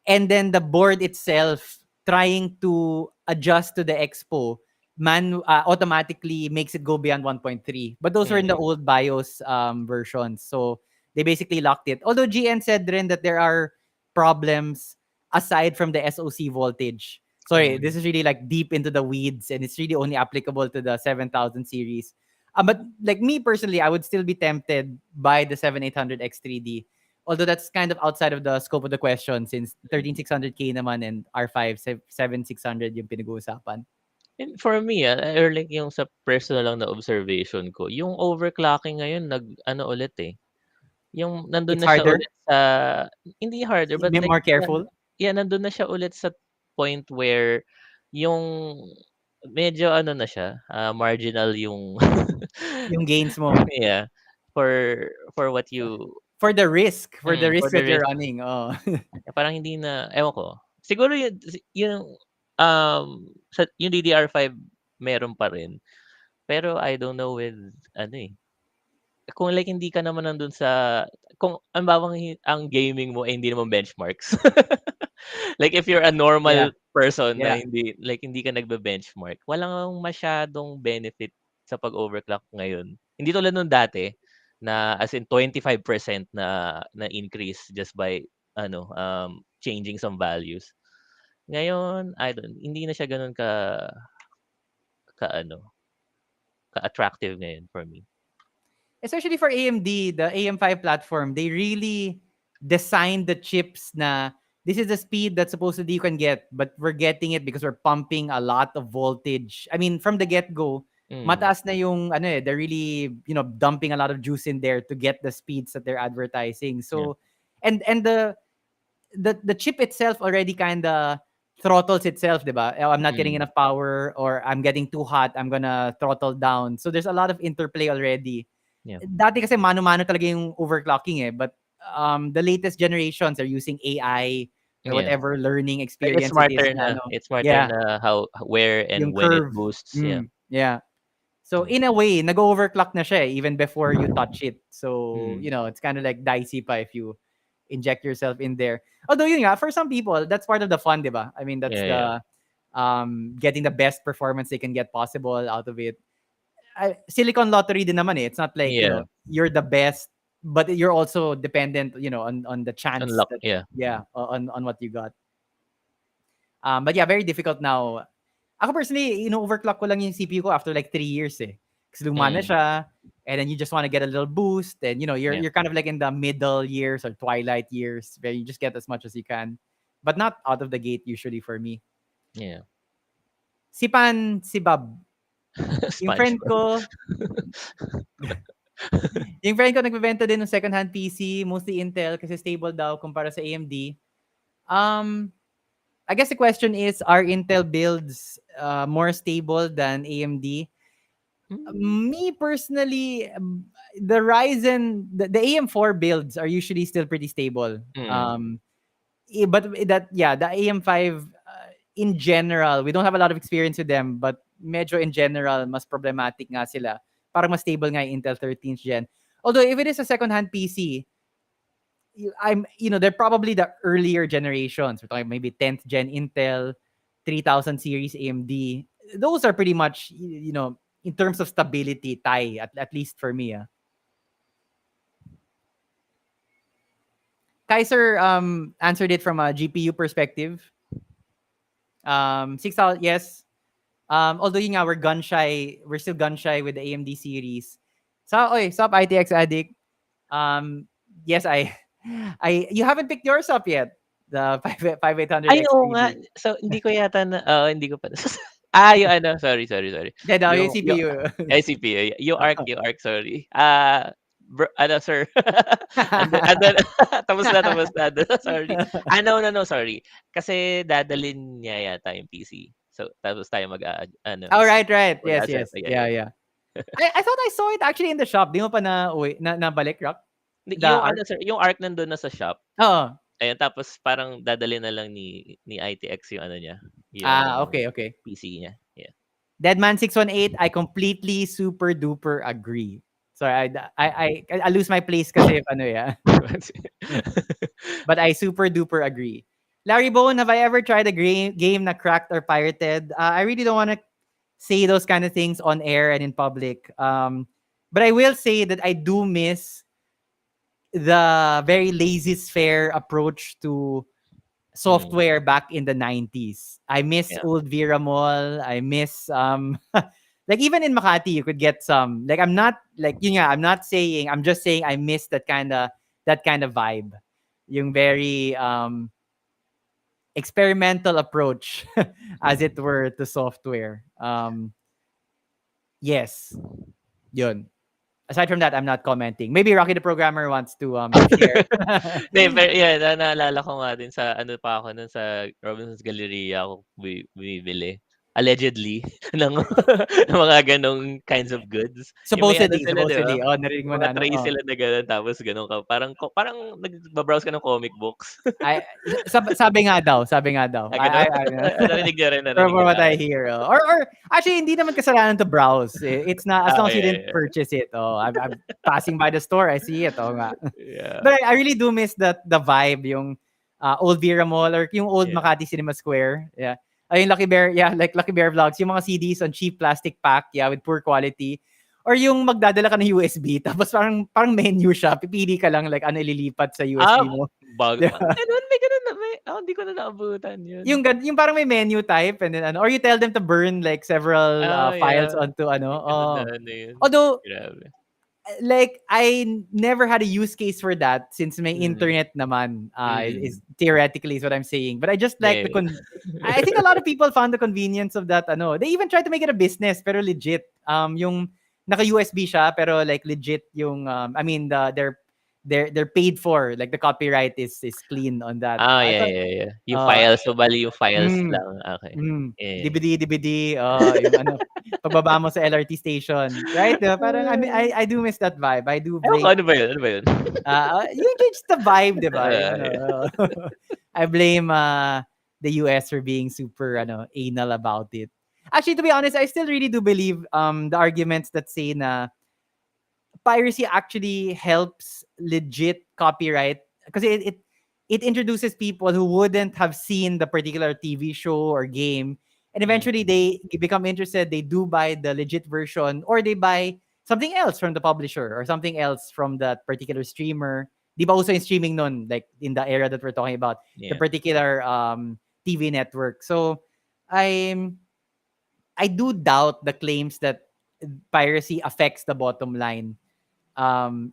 and then the board itself trying to adjust to the Expo automatically makes it go beyond 1.3. But those were in the Mm. old BIOS versions. So they basically locked it. Although GN said rin that there are problems aside from the SoC voltage. Sorry, this Mm. is really like deep into the weeds and it's really only applicable to the 7000 series. But like me personally, I would still be tempted by the 7800X3D. Although that's kind of outside of the scope of the question since 13600K naman and R5 7600 yung pinag-uusapan. And for me, or like yung sa personal lang na observation ko, yung overclocking ngayon nag-ano ulit, eh, yung nandun It's na siya harder, ulit sa hindi harder, but be like more careful. yeah, nandun na siya ulit sa point where yung medyo ano na siya, marginal yung Yung gains mo. yeah, for what you For the for risk the that you're risk. running. Oh. Parang hindi na ewan ko. Siguro yung, yung DDR5 meron pa rin. Pero I don't know with ano, eh, kung like hindi ka naman nandun sa kung halimbawa ang gaming mo, eh, hindi naman benchmarks. Like if you're a Yeah, normal person na yeah. hindi ka nagbe-benchmark, walang masyadong benefit sa pag-overclock ngayon. Hindi tulad nung dati na as in 25% na increase just by changing some values. Ngayon, hindi na siya gano'n ka-ano, ka-attractive ngayon for me. Especially for AMD, the AM5 platform, they really designed the chips na this is the speed that supposedly you can get, but we're getting it because we're pumping a lot of voltage. I mean, from the get-go, Mm, mataas na yung ano eh, they're really, dumping a lot of juice in there to get the speeds that they're advertising. yeah. So and the chip itself already kind of throttles itself, diba? Oh, I'm not getting Mm, enough power or I'm getting too hot, I'm gonna throttle down. So there's a lot of interplay already. yeah. Dati kasi mano-mano talaga yung overclocking eh, but the latest generations are using AI or Yeah. whatever learning Like it's experience it is smarter na na. ano. It's smarter Yeah, na how, where, and yung when it curve. boosts. Yeah. Yeah. So Mm. in a way, nag-overclock na siya eh, even before you touch it. So, Mm. it's kind of like dicey pa if you inject yourself in there. Although yun nga, for some people, that's part of the fun, diba? I mean, that's Yeah, yeah. the getting the best performance they can get possible out of it. Silicon lottery din naman eh. It's not like, Yeah. you're the best, but you're also dependent, on the chance Unlock. that, Yeah. yeah, on what you got. But yeah, very difficult now. Ako personally, overclock ko lang yung CPU ko after like 3 years eh. Kasi luma na Mm. siya, and then you just want to get a little boost, and you're Yeah. you're kind of like in the middle years or twilight years where you just get as much as you can, but not out of the gate usually for me. Yeah. Si Pan, si Bob, yung friend SpongeBob. ko, yung friend ko nagbebenta din ng second-hand PC, mostly Intel kasi stable daw kumpara sa AMD. I guess the question is, are Intel builds more stable than AMD? Mm. Me personally, the Ryzen, the AM4 builds are usually still pretty stable. Mm. But the AM5 in general, we don't have a lot of experience with them, but medyo in general, mas problematic nga sila. Parang mas stable nga yung Intel 13th gen. Although if it is a second-hand PC, they're probably the earlier generations. We're talking maybe 10th gen Intel, 3000 series AMD. Those are pretty much, in terms of stability, tie, at least for me. Kaiser answered it from a GPU perspective. 6,000, yes. Although yun nga, we're still gun shy with the AMD series. Sup ITX Addict. Yes, you haven't picked yours up yet. The 5800 Ay, oo nga. X3D. So, hindi ko yata hindi ko pa. Yung ano, sorry. Then, yung Yung CPU. CPU, yung ARC, sorry. Ano, sir. Andun, tapos na. Sorry. No, sorry. Kasi dadalhin niya yata yung PC. So, tapos tayo Oh, right. Yes. mag-a-assemble. Yeah. I thought I saw it actually in the shop. Di mo pa nabalik, Rock? The Yung ARC? sir, yung ARC nandun na sa shop. Oo. Ayun, tapos parang dadalhin na lang ni ITX yung ano niya, yung Okay. PC niya. Yeah. Deadman618, I completely super duper agree. Sorry, I lose my place kasi if ano yeah. But I super duper agree. Larry Bone, have I ever tried a game na cracked or pirated? I really don't want to say those kind of things on air and in public. But I will say that I do miss the very laissez-faire approach to Mm, software back in the 90s. I miss yeah. old Vera Mall. I miss like even in Makati you could get some. Like I'm not like I'm not saying, I'm just saying I miss that kind of vibe. Yung very experimental approach as it were to software. Yes. Yun. Aside from that, I'm not commenting. Maybe Rocky the Programmer wants to share. Hindi, pero yeah, naalala ko nga din sa ano pa ako nun sa Robinson's Galleria ako bumibili. Allegedly ng ng mga ganong kinds of goods. Yung may ano Supposedly, sila, 'di ba? supposedly. Oh, narinig mo Mga na, no? tray Oh. sila na gano'n tapos gano'n ka parang nagba-browse ka ng comic books. I sabi nga daw. Gano'n? I Narinig niyo rin, from narinig niyo what sa I akin. hear. Or actually hindi naman kasalanan to browse. It's not, as long as you Yeah, didn't yeah. purchase it. Oh, I'm passing by the store, I see it. Oh nga. Yeah, But I really do miss the vibe, yung old Vera Mall or yung old yeah. Makati Cinema Square. Yeah. Ay, yung Lucky Bear, yeah, like Lucky Bear Vlogs, yung mga CDs on cheap plastic pack, yeah, with poor quality. Or yung magdadala ka ng USB, tapos parang menu siya, pipili ka lang like ano ililipat sa Ah, USB mo. Di ba? gano'n, may gano'n na hindi ko na naabutan yun. Yung parang may menu type and then ano, or you tell them to burn like several files Yeah, onto may ano. gano'n na Oh. ano yun, Although grabe. like I never had a use case for that since may Mm, internet naman is mm. theoretically is what I'm saying. But I just like Yeah. I think a lot of people found the convenience of that ano. They even tried to make it a business pero legit. Yung naka USB siya pero like legit yung I mean they're paid for, like the copyright is clean on that. Ah, I yeah, thought yeah, yeah. Yung uh files, so bali yung files mm, lang, okey. Yeah. DVD, yung ano, pagbaba mo sa LRT station, right? Diba? Parang I do miss that vibe. I do Ewan ko blame ano ba yun, ano ba yun? yung just the vibe, 'di ba? Yung ano, Yeah. I blame the US for being super ano, anal about it. Actually, to be honest, I still really do believe the arguments that say na piracy actually helps legit copyright because it introduces people who wouldn't have seen the particular TV show or game, and eventually Mm, they become interested. They do buy the legit version, or they buy something else from the publisher or something else from that particular streamer. Di ba uso yung streaming nun, like in the era that we're talking about, the yeah. particular TV network. So I I do doubt the claims that piracy affects the bottom line,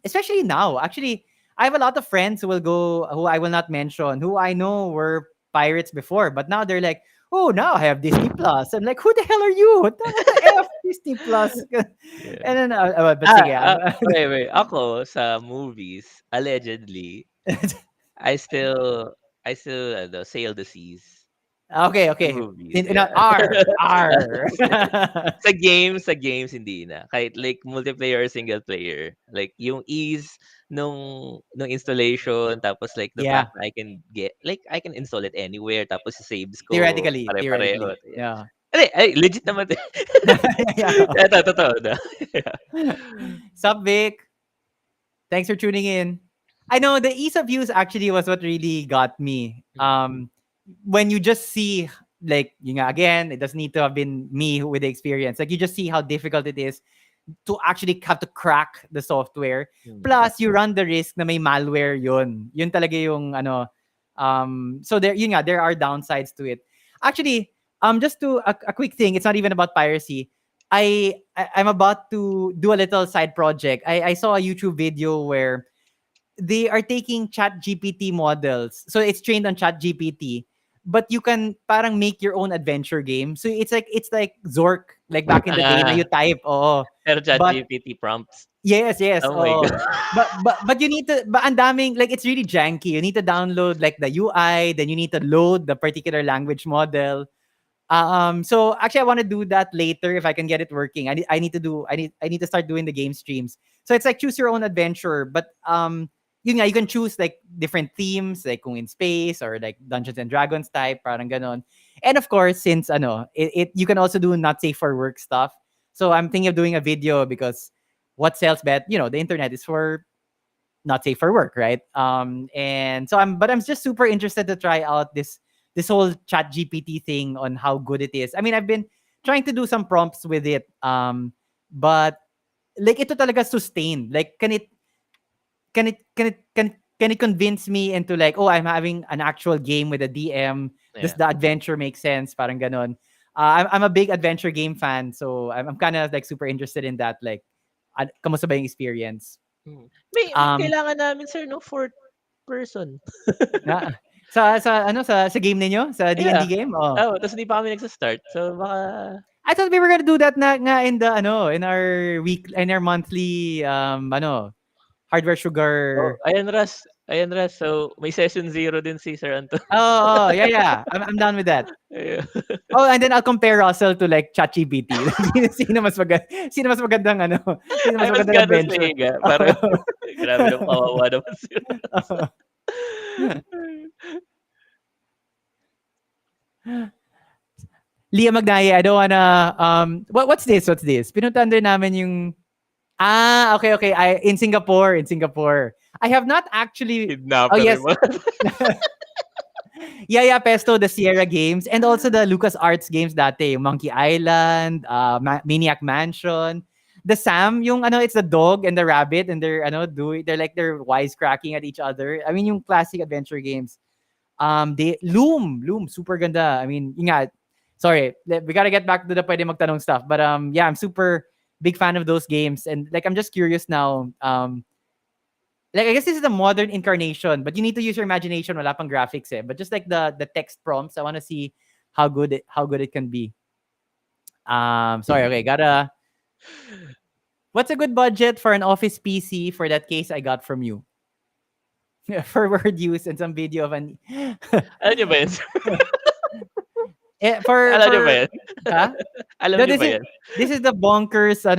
especially now. Actually, I have a lot of friends who I will not mention, who I know were pirates before, but now they're like, oh, now I have Disney Plus. I'm like, who the hell are you? What the F Disney Plus? Yeah. And then, but sige, Wait. Ako sa movies, allegedly, I still ano, sail the seas okay, sa okay. movies, yeah. R. Sa games hindi na. Kahit like multiplayer or single player. Like yung ease nung installation tapos like the Yeah, fact na I can install it anywhere tapos sa saves ko theoretically. pare-pareho. Yeah. Yeah. Ay, legit naman. Yeah. Eto, totoo na. Yeah. Sup, Vic? Thanks for tuning in. I know the ease of use actually was what really got me. When you just see, like, again, it doesn't need to have been me with the experience. Like, you just see how difficult it is to actually have to crack the software. Mm. Plus, you run the risk na may malware yun. Yun talaga yung, ano, so there are downsides to it. Actually, just to, a quick thing, it's not even about piracy. I'm about to do a little side project. I saw a YouTube video where they are taking chat GPT models. So it's trained on chat GPT, but you can parang make your own adventure game. So it's like Zork, like back in the day na you Ah, type, oh. pero But ChatGPT prompts. yes, Oh my oh. God. But you need to, but ang daming, like, it's really janky. You need to download like the UI, then you need to load the particular language model. So actually I want to do that later if I can get it working. I need to start doing the game streams. So it's like choose your own adventure, but you can choose like different themes, like kung in space or like Dungeons and Dragons type, parang ganon. And of course, since you can also do not safe for work stuff. So I'm thinking of doing a video because what sells bet, the internet is for not safe for work, right? And so I'm just super interested to try out this whole chat GPT thing on how good it is. I mean, I've been trying to do some prompts with it. But like ito talaga sustained. Like can it convince me into like, oh, I'm having an actual game with a DM? Does Yeah. the adventure make sense? Parang ganon. I'm a big adventure game fan, so I'm kind of like super interested in that. Like, kamusta ba yung experience? May Um, kailangan namin sir no fourth person. na, sa game ninyo, sa D&D Yeah. game? Oh. Tapos hindi pa kami nagsa-start. So baka I thought we were gonna do that na nga in the in our monthly hardware sugar. Ayan Ras. So may session 0 din si Sir Anton. Oh, yeah. I'm down with that. Yeah. Oh, and then I'll compare Russell to like ChatGPT. Sino mas magandang sino I mas was magandang gonna adventure. say nga, parang grabe naman kawawa naman sila. Leah Magnaye, I don't wanna what's this? Pinuntahan din namin yung okay. In Singapore. I have not actually. Oh Kidnapper yes. yung mga Yeah, Pesto, the Sierra games, and also the Lucas Arts games dati, yung Monkey Island, Maniac Mansion. The Sam, yung it's the dog and the rabbit, and they're wisecracking at each other. I mean, yung classic adventure games. They Loom, super ganda. I mean, yun nga, sorry, we gotta get back to the pwede magtanong stuff. But yeah, I'm super big fan of those games, and like I'm just curious now. Like I guess this is the modern incarnation, but you need to use your imagination. Wala pang graphics But just like the text prompts, I want to see how good it can be. Sorry, okay, gotta. What's a good budget for an office PC for that case I got from you? For word use and some video of an. Alam niyo ba yan? Alam niyo ba yan? Huh? Alam No, niyo ba yan? this is the bonkers.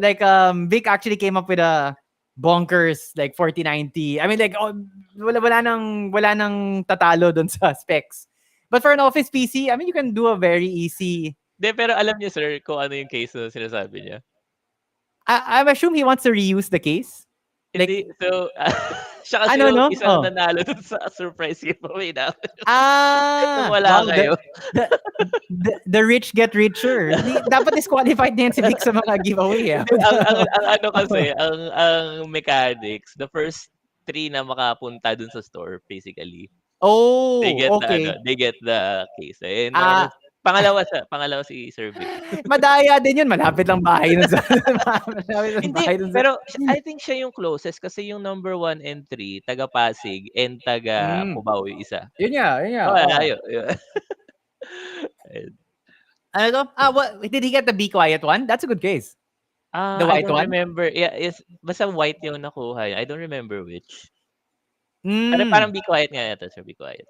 Like Vic actually came up with a bonkers like 4090. I mean, like wala nang tatalo dun sa specs. But for an office PC, I mean, you can do a very easy. Pero alam niyo sir kung ano yung case na sinasabi niya. I assume he wants to reuse the case. Hindi. So, siya kasi Ano, yung no? isang nanalo dun sa surprise giveaway namin. Nung wow, wala kayo. The rich get richer. Dapat disqualified din si Vic sa mga giveaway. ang ano kasi, ang mechanics, the first 3 na makapunta dun sa store, basically. Oh, They okay. get the case. And pangalawa si Sir Vic. Madaya din yun. Malapit lang bahay nun sa Hindi, pero I think siya yung closest kasi yung number 1 and 3, taga Pasig and taga Cubao yung isa. Yun nga. Malayo. Ano to? What, did he get the Be Quiet one? That's a good case. The I white don't one? remember. Yeah, basta white yung nakuha. I don't remember which. Mm. Parang Be Quiet nga yata, sir. Be Quiet.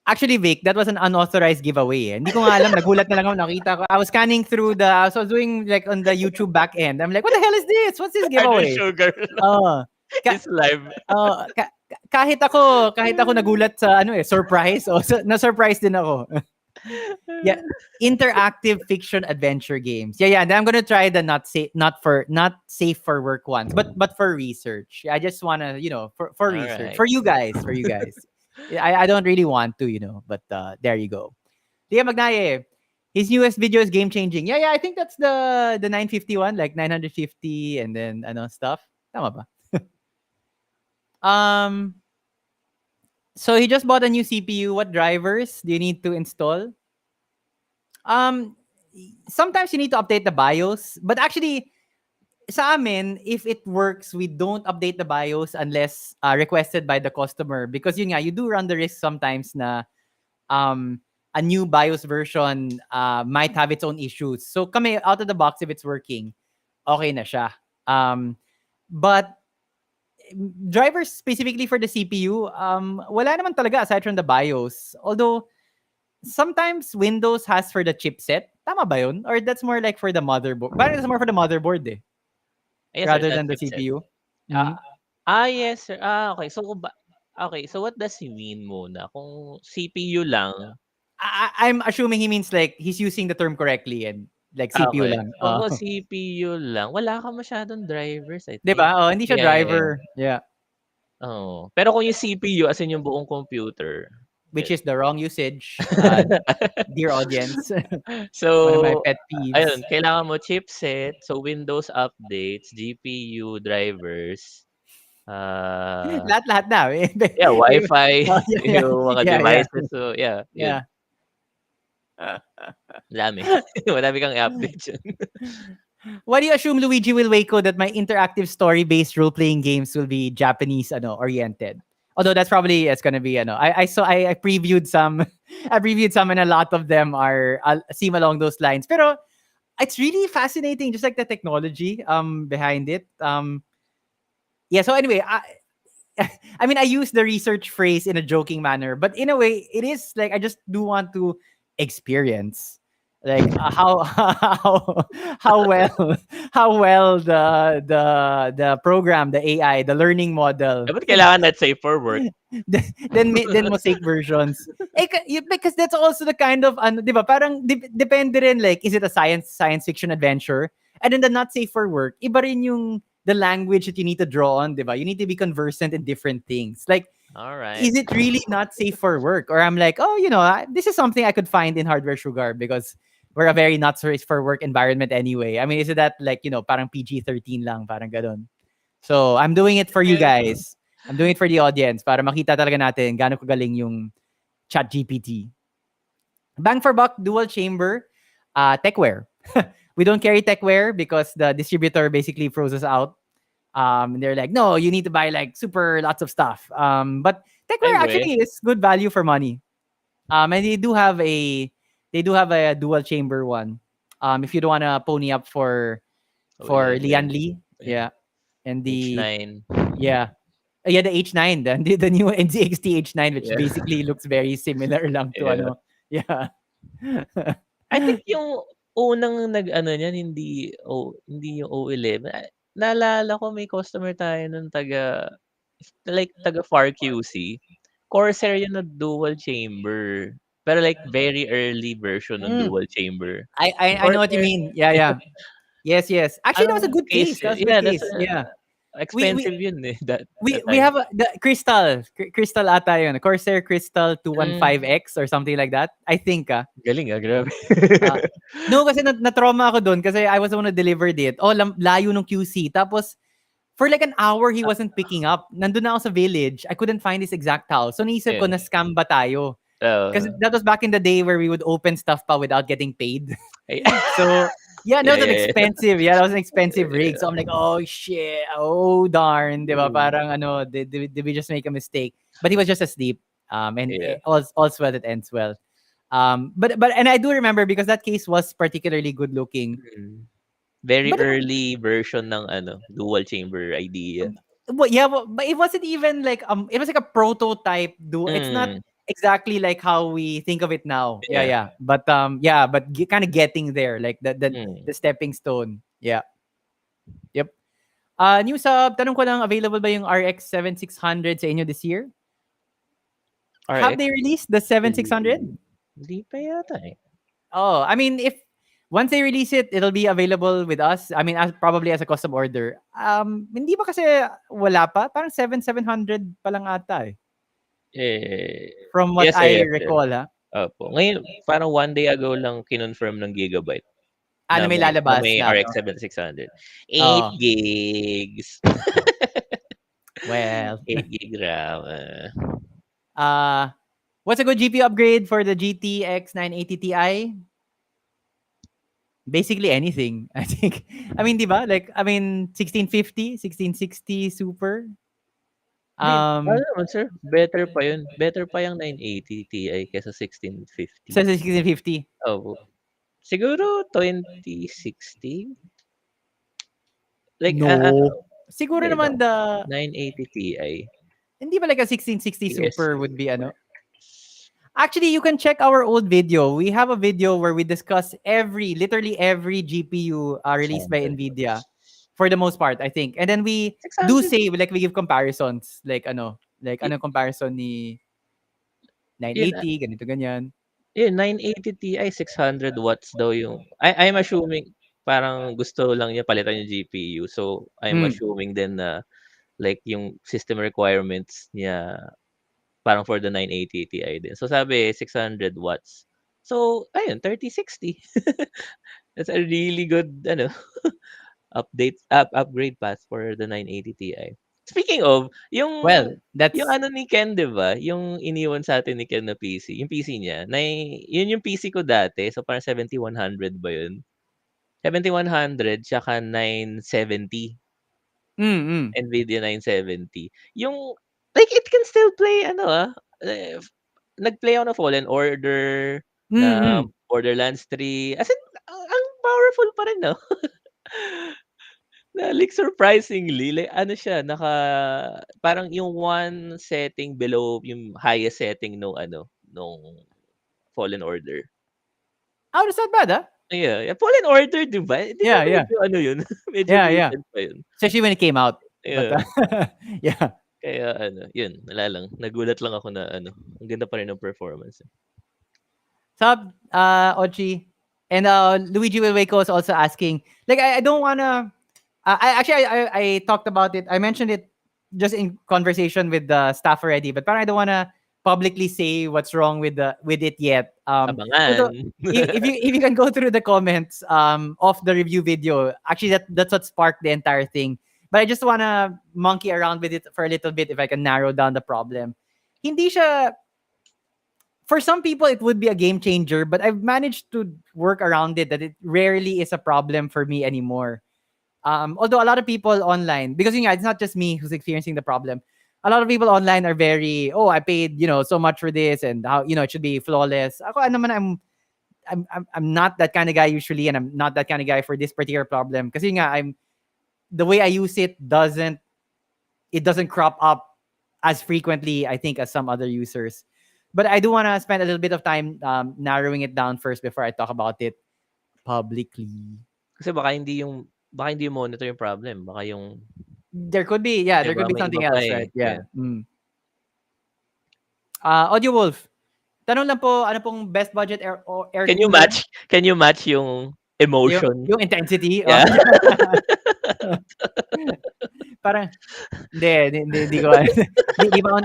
Actually, Vic, that was an unauthorized giveaway. Hindi ko nga alam. Nagulat na lang ako. Nakita ko. I was scanning through I was doing like on the YouTube back end. I'm like, what the hell is this? What's this giveaway? Sugar. It's live. Kahit ako nagulat sa surprise. Na-surprise din ako. Yeah, interactive fiction adventure games. Yeah. Then I'm gonna try the not safe for work ones, but for research. I just wanna for research. Right. For you guys. I don't really want to but there you go. Leah Magnaye, his newest video is game changing. Yeah. I think that's the 951, like 950, and then stuff. Tama ba? So he just bought a new CPU. What drivers do you need to install? Sometimes you need to update the BIOS, but actually, sa amin, if it works, we don't update the BIOS unless requested by the customer, because yun nga, you do run the risk sometimes na a new BIOS version might have its own issues. So kami, out of the box, if it's working, okay na siya. But drivers specifically for the CPU, wala naman talaga aside from the BIOS. Although, sometimes Windows has for the chipset. Tama ba yun? Or that's more like for the motherboard? Parang it's more for the motherboard Yes, rather sir, than the chipset. CPU. Yes, sir. Okay. So what does he mean muna? Kung CPU lang. I'm assuming he means like he's using the term correctly and like CPU Okay. lang. Kung CPU lang, wala ka masyadong drivers, I think. Diba? Hindi siya driver. Yeah. Oh. Pero kung yung CPU, as in yung buong computer, which Yes. is the wrong usage. Dear audience, So, one of my pet ayun, peeves. kailangan mo chipset, so Windows updates, GPU, drivers, ah, Lahat-lahat na. yeah, Wi-Fi, Oh, yeah, yung mga yeah, yeah, devices. So, yeah, yeah. yun. Madami. Madami kang i-update dyan. Why do you assume Luigi will Waco that my interactive story-based role-playing games will be Japanese oriented? Although that's probably it's gonna be I saw I previewed some I previewed some and a lot of them are seem along those lines. Pero it's really fascinating, just like the technology behind it. Yeah. So anyway, I mean, I use the research phrase in a joking manner, but in a way, it is like I just do want to experience, like how well how well the program, the AI, the learning model, Dapat kailangan net safe for work. then mosaic versions. Because that's also the kind of di ba? Parang depende rin, like is it a science fiction adventure? And then the not safe for work, iba rin yung the language that you need to draw on, di ba? You need to be conversant in different things. Like, All right. is it really not safe for work? Or I'm like, oh, this is something I could find in Hardware Sugar because we're a very not safe for work environment anyway. I mean, is it that like, parang PG-13 lang, parang ganun. So, I'm doing it for you guys. I'm doing it for the audience para makita talaga natin gaano kagaling yung ChatGPT. Bang for buck, dual chamber, techwear. We don't carry techwear because the distributor basically froze us out. And they're like, no, you need to buy like super lots of stuff. But techwear Anyway, actually is good value for money. And they do have a dual chamber one. If you don't wanna pony up for Lian 11. Li, yeah, and the H9. yeah. Yeah, the H9, the new NZXT H9, which Yeah. basically looks very similar lang to Yeah. yeah. I think yung unang nag-ano niyan hindi yung O11. Naalala ko may customer tayo nun taga FAR QC. Corsair yun na dual chamber. Pero like very early version ng Mm, dual chamber. I know what you Corsair, mean. Yeah, yeah. Yes, yes. Actually, that was a anong good case case. That yun? was a good Yeah, that's case. Yeah. We we expensive yun eh, that we time. have the Crystal ata yun. Corsair Crystal Hmm, 215X or something like that. I think galing grabe. Uh, no, kasi na-trauma ako doon kasi I was the one who delivered it. Oh, layo nung QC. Tapos, for like an hour, he wasn't picking up. Nandun na ako sa village. I couldn't find his exact house. So, naisip ko, Yeah. na-scam ba tayo? Because Oo. that was back in the day where we would open stuff pa without getting paid. Ay So, yeah, that yeah, was an yeah, yeah. expensive. Yeah, that was an expensive rig. Yeah. So, I'm like, oh, shit. Oh, darn. Di ba? Ooh. Parang, did we just make a mistake? But he was just asleep. And Yeah. all's well that ends well. But and I do remember because that case was particularly good looking. Mm. Very But early version ng dual chamber idea. yeah, but it wasn't even like it was like a prototype. It's not Mm, exactly like how we think of it now. Yeah, yeah. yeah. But yeah, but kind of getting there, like Mm. the stepping stone. Yeah. Yep. New sub, tanong ko lang, available ba yung RX 7600 sa inyo this year? Have RX? they released the 7600? Hindi pa yata eh. Oh, I mean, if once they release it, it'll be available with us. I mean, probably as a custom order. Hindi ba kasi wala pa? Parang 700 pa lang ata eh. Eh, From what yes, eh, I yes, yes. recall, ha? Opo. Ngayon, parang 1 day ago lang kinonfirm ng Gigabyte Na may na lalabas may na, RX no? 7600. 8 Oo. gigs. Well, 8 gig RAM. what's a good GPU upgrade for the GTX 980 Ti? Basically anything, I think. I mean, di ba? Like, I mean, 1650, 1660 Super. Hindi, ano Um, naman sir, better pa yun. Better pa yung 980 Ti kesa 1650. sa 1650. Opo. Siguro 2060? Like, No. Siguro hindi, naman 980 Ti. hindi ba like a 1660 Super PS4. would be Actually, you can check our old video. We have a video where we discuss literally every GPU released by 600. Nvidia for the most part, I think. And then we do 600. say, like, we give comparisons. Like, Y- comparison ni Yun, 980, ganito, ganyan. yun, 980 Ti, 600 watts daw yung, I'm assuming, parang gusto lang niya palitan yung GPU. So, I'm Hmm. assuming then na, like, yung system requirements niya, parang for the 980 Ti din. So sabi 600 watts. So ayun 3060. That's a really good ano upgrade path for the 980 Ti. Speaking of, Well, yung that's ano ni Ken 'di ba, yung iniwan sa'tin ni Ken na PC, yung PC niya yun yung PC ko dati, so parang 7100 ba yun? 7100 tsaka 970, mm. NVIDIA 970. Yung like it can still play ano, nag-play ako ng Fallen Order, na Mm. Borderlands 3, as in ang powerful pa rin 'no? Na like surprisingly, like ano siya parang yung one setting below yung highest setting nung ano, nung Fallen Order. Oh, that's not bad, ah. Yeah, yeah, Fallen Order 'di ba? 'Di ba Yeah, yeah. medyo ano yun, medyo Yeah, yeah. recent pa yun. Especially when it came out. But, Yeah, yeah. kaya ano, yun wala lang, nagulat lang ako na ano, ang ganda pa rin ng performance. Sup, Ochi? And Luigi Wilwaco is also asking, like, I don't wanna. I talked about it. I mentioned it just in conversation with the staff already, but parang I don't wanna publicly say what's wrong with it yet. Abangan. Although if you can go through the comments of the review video, actually that's what sparked the entire thing. But I just wanna monkey around with it for a little bit if I can narrow down the problem. Hindi siya for some people it would be a game changer, but I've managed to work around it that it rarely is a problem for me anymore. Although a lot of people online, because it's not just me who's experiencing the problem. A lot of people online are very, oh, I paid so much for this, and how it should be flawless. Ako naman, I'm not that kind of guy usually, and I'm not that kind of guy for this particular problem. Because I'm the way I use it doesn't crop up as frequently, I think, as some other users. But I do want to spend a little bit of time narrowing it down first before I talk about it publicly. Kasi baka hindi yung monitor yung problem, baka yung There could be, yeah, 'di there ba could be may iba something pa, else, right? eh, Yeah. yeah. Audio Wolf, tanong lang po, ano pong best budget air Can you cooler? match can you match yung emotion? Yung intensity? Oh. Yeah. Parang, hindi ko,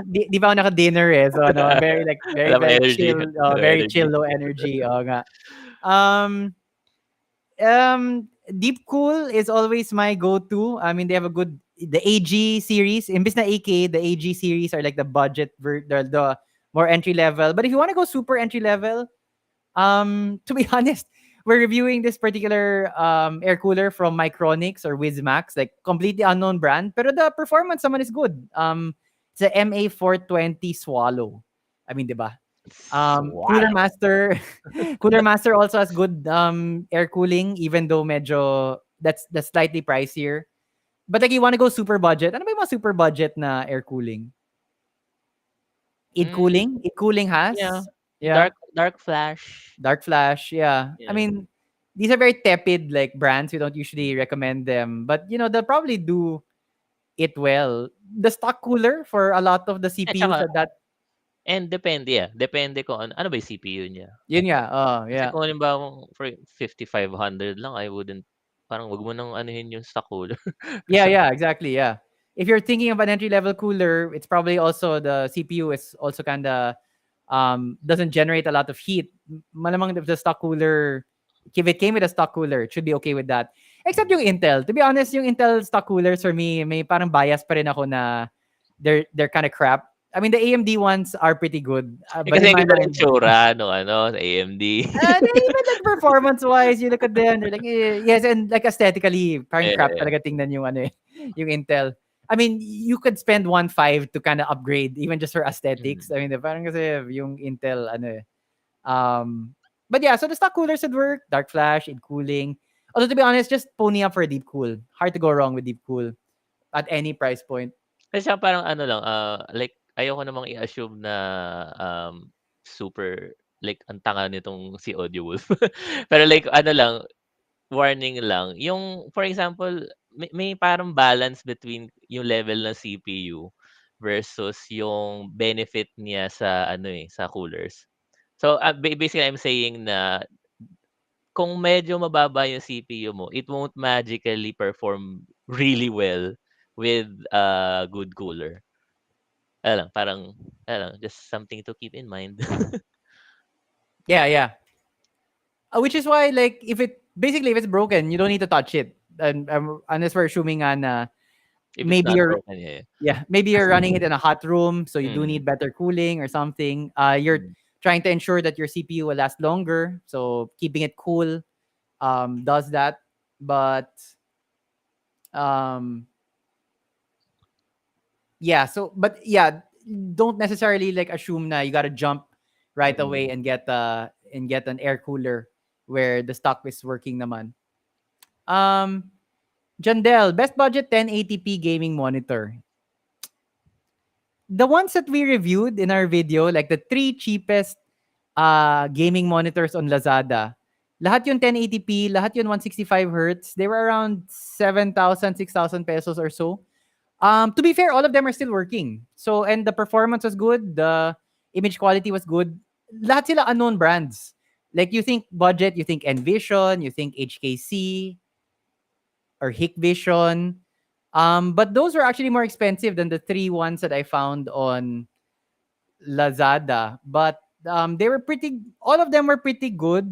di pa ako naka-dinner eh. So, very like, very, Wala pa very energy, chill, wala very energy. chill, low energy. Oo nga. Deep Cool is always my go-to. I mean, they have the AG series. Imbis na AK, the AG series are like the budget, the more entry level. But if you want to go super entry level, to be honest, we're reviewing this particular air cooler from Micronix or Wizmax, like completely unknown brand, pero the performance naman is good. It's a MA420 Swallow. I mean, diba? Cooler Swallow. Master, Cooler Master also has good air cooling, even though medyo that's slightly pricier. But like you want to go super budget, ano ba yung mga super budget na air cooling? Id Cooling has. Yeah. Yeah. Dark Flash. Dark Flash, yeah. I Yeah. mean, these are very tepid like brands. We don't usually recommend them, but they'll probably do it well. The stock cooler for a lot of the At CPUs saka at that. depende kung ano ba yung CPU niya. Yun nga. Oh, Kasi yeah. kung halimbawa for 5,500 lang, I wouldn't parang wag mo nang anuhin yung stock cooler. Yeah, exactly. Yeah. If you're thinking of an entry level cooler, it's probably also the CPU is also kind of doesn't generate a lot of heat. Malamang if the stock cooler, if it came with a stock cooler, it should be okay with that. Except yung Intel. To be honest, yung Intel stock coolers for me, may parang bias pa rin ako na they're kind of crap. I mean, the AMD ones are pretty good. But Kasi in my ang ganda ng mind, itsura no sa AMD. even like performance-wise, you look at them, they're like, yes, and like aesthetically, parang crap Yeah. talaga tingnan yung yung Intel. I mean, you could spend 1.5 to kind of upgrade, even just for aesthetics. I mean, parang kasi yung Intel, but yeah, so the stock coolers would work, Dark Flash, Id Cooling. Although to be honest, just pony up for a Deep Cool. Hard to go wrong with Deep Cool at any price point. Kasi siya parang ano lang, like ayoko namang i-assume na super like ang tanga nitong si Audio Wolf. Pero like ano lang, warning lang. Yung for example, may parang balance between yung level ng CPU versus yung benefit niya sa sa coolers. So basically I'm saying na kung medyo mababa yung CPU mo, it won't magically perform really well with a good cooler. Ano lang, parang ano, just something to keep in mind. Yeah, yeah. Which is why, like, if it's broken, you don't need to touch it. And unless we're assuming on If it's maybe not you're broken, yeah. yeah, maybe you're running it in a hot room, so you do Mm. need better cooling or something. You're Mm. trying to ensure that your CPU will last longer, so keeping it cool does that. But um, yeah, but yeah, don't necessarily like assume na you gotta jump right away Mm. and get an air cooler where the stock is working naman. Um, Jandel, best budget 1080p gaming monitor. The ones that we reviewed in our video, like the three cheapest gaming monitors on Lazada, lahat yung 1080p, lahat yun 165 hertz. They were around 7,000, 6,000 pesos or so. To be fair, all of them are still working. So, and the performance was good. The image quality was good. Lahat sila unknown brands. Like you think budget, you think Envision, you think HKC or Hikvision. But those were actually more expensive than the three ones that I found on Lazada. But they were all of them were pretty good,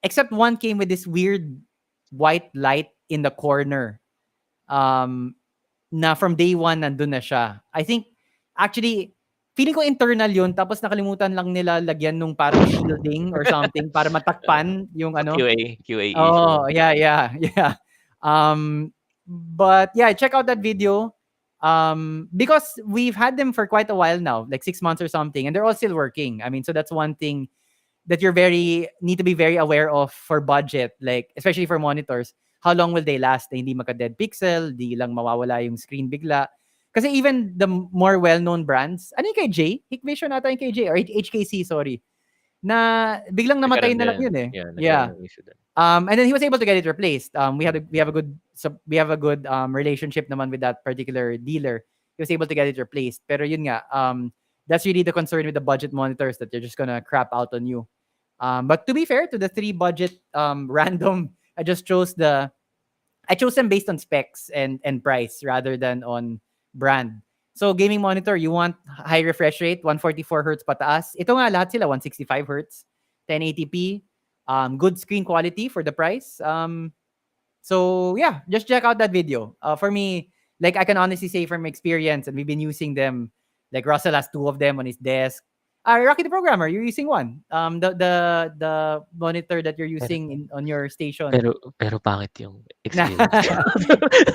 except one came with this weird white light in the corner. Um, na from day one nandun na siya. I think actually feeling ko internal yun tapos nakalimutan lang nila lagyan nung parang shielding or something para matakpan yung So ano. QA issue. Oh, yeah, yeah, yeah. But yeah, check out that video. Because we've had them for quite a while now, like 6 months or something, and they're all still working. I mean, so that's one thing that you're very need to be very aware of for budget, like especially for monitors. How long will they last? Na hindi maka-dead pixel, di lang mawawala yung screen bigla. Kasi even the more well-known brands, ano yung kay J? Hikvision ata yung kay J, or HKC, sorry. Na biglang namatay Nagkaroon na lang din. yun eh. Yeah, Yeah. nagkaroon ng issue din. And then he was able to get it replaced. We have a good relationship naman with that particular dealer. He was able to get it replaced. Pero yun nga, that's really the concern with the budget monitors, that they're just gonna crap out on you. But to be fair to the three budget random, I chose them based on specs and price rather than on brand. So gaming monitor, you want high refresh rate, 144 hertz pataas. Ito nga lahat sila 165 hertz, 1080p, good screen quality for the price. So yeah, just check out that video. For me, like I can honestly say from experience, and we've been using them. Like Russell has two of them on his desk. Rocky the programmer, you're using one. The monitor that you're using on your station. Pero pangit yung Na experience.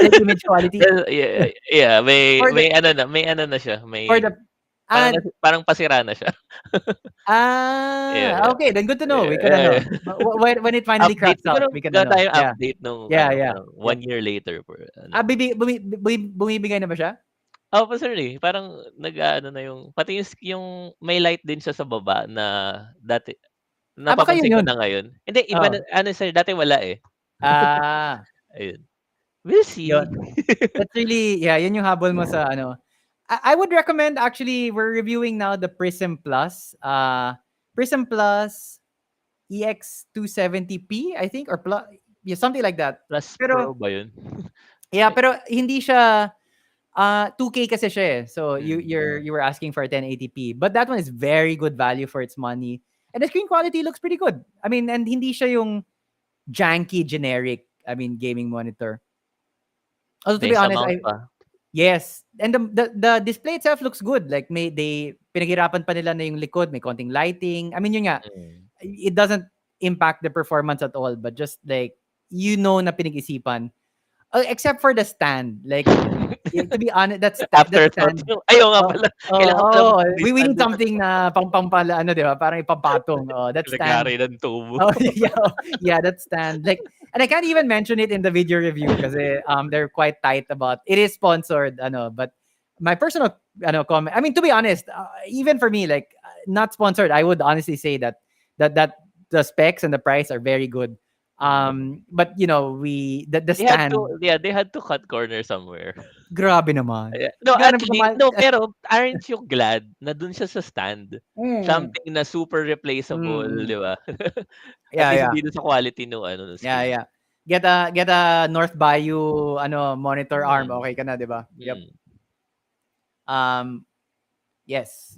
like image quality. Well, yeah, For the may ano na siya, for the parang ah parang pasira na siya. Yeah. okay, then good to know. We could Yeah. But when it finally Update cracks out, siguro we can gawa tayong Yeah. update nung Yeah, ano, yeah. parang Yeah. 1 year later for ano. Bumibigay na ba siya? Oo, sir, eh, parang nag-aano na yung pati yung may light din siya sa baba na dati Baka yun napapansin ko yun. na ngayon. Hindi, iba Oh. na ano, sir, dati wala, eh. Ah, Ayun. We'll see. yun. That's really, yeah, yun yung habol mo sa ano. I would recommend, actually, we're reviewing now the Prism Plus. Prism Plus EX270p, I think, or plus, yeah, something like that. Plus Pero, Pro ba yun? yeah, pero hindi siya 2K kasi siya eh. So Mm. you were asking for a 1080p. But that one is very good value for its money. And the screen quality looks pretty good. I mean, and hindi siya yung janky generic, gaming monitor. Also, to be Base honest, amount pa. yes. And the display itself looks good. Like pinaghirapan pa nila na yung likod, may konting lighting. I mean, yun nga, Mm. it doesn't impact the performance at all, but just like na pinag-isipan. Except for the stand. Like, to be honest, After that stand. thought. Ayaw nga pala. Kailangan pala We need something na pampala, di ba? Parang ipapatong. That stand. Lagari ng tubo. Oh, yeah, that stand. Like, and I can't even mention it in the video review because they're quite tight about it. Is sponsored, but my personal comment. I mean, to be honest, even for me, like not sponsored, I would honestly say that the specs and the price are very good. But the stand. They had to cut corner somewhere. Grabe naman. No, Ganun actually, pa no, pero aren't you glad na dun siya sa stand? Mm. Something na super replaceable, Mm. di ba? At Yeah, least yeah. hindi dun sa quality no Yeah, screen. yeah. Get a North Bayou monitor arm, okay ka na, 'di ba? Yep. Mm. Yes.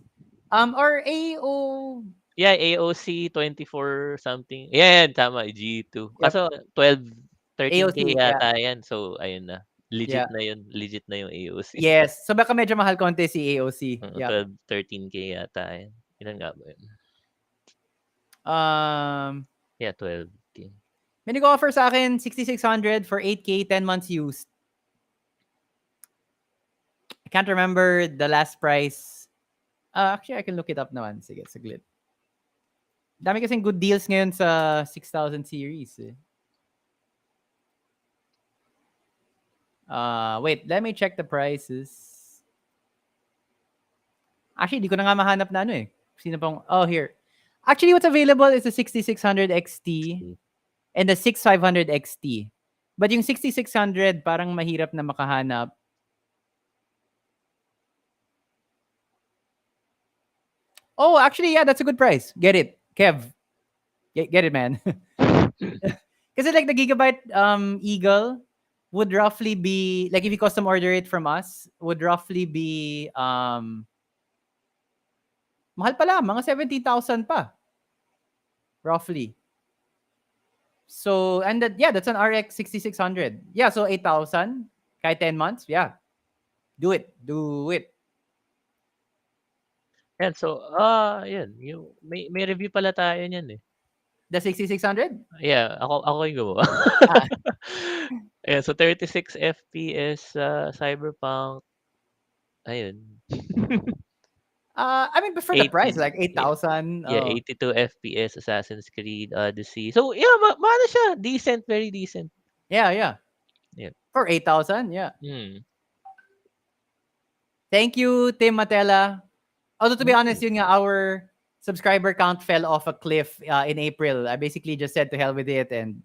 Or AO. Yeah, AOC 24 something. Yeah, yan, tama, G2. Yep. Kaso 12, 13K AOC. Yeah. yata yan. So, ayun na. Yeah. Legit na yun. Legit na yung AOC. Yes. So baka medyo mahal konti si AOC. Yep. 12, 13K yata yan. Ilan nga ba yun? Um, Yeah, 12K. may nag-offer sa akin 6,600 for 8K, 10 months used. I can't remember the last price. Actually, I can look it up naman. Sige, saglit. Dami kasing good deals ngayon sa 6,000 series. Eh. Wait, let me check the prices. Actually, di ko na nga mahanap na ano eh. Sino pang... Oh, here. Actually, what's available is the 6600 XT and the 6500 XT. But yung 6600, parang mahirap na makahanap. Oh, actually, yeah, that's a good price. Get it. Kev. Get it, man. Kasi like the Gigabyte Eagle would roughly be, like if you custom order it from us, would roughly be, mahal pala, mga 70,000 pa. Roughly. So, and that, yeah, that's an RX 6600. Yeah, so 8,000, kahit 10 months, yeah. Do it. Do it. Yan, so, yan. Yung, may review pala tayo niyan eh. The 6600? Yeah, ako yung gumawa. Ah. Yeah, so 36 FPS Cyberpunk. Ayun. I mean, but for the 80, price, like 8,000. yeah, 82 FPS Assassin's Creed Odyssey. So, yeah, maano siya. Decent, very decent. Yeah, yeah. Yeah. For 8,000, yeah. Hmm. Thank you, Tim Matella. Although, to be honest, yun nga, our subscriber count fell off a cliff in April. I basically just said to hell with it. And,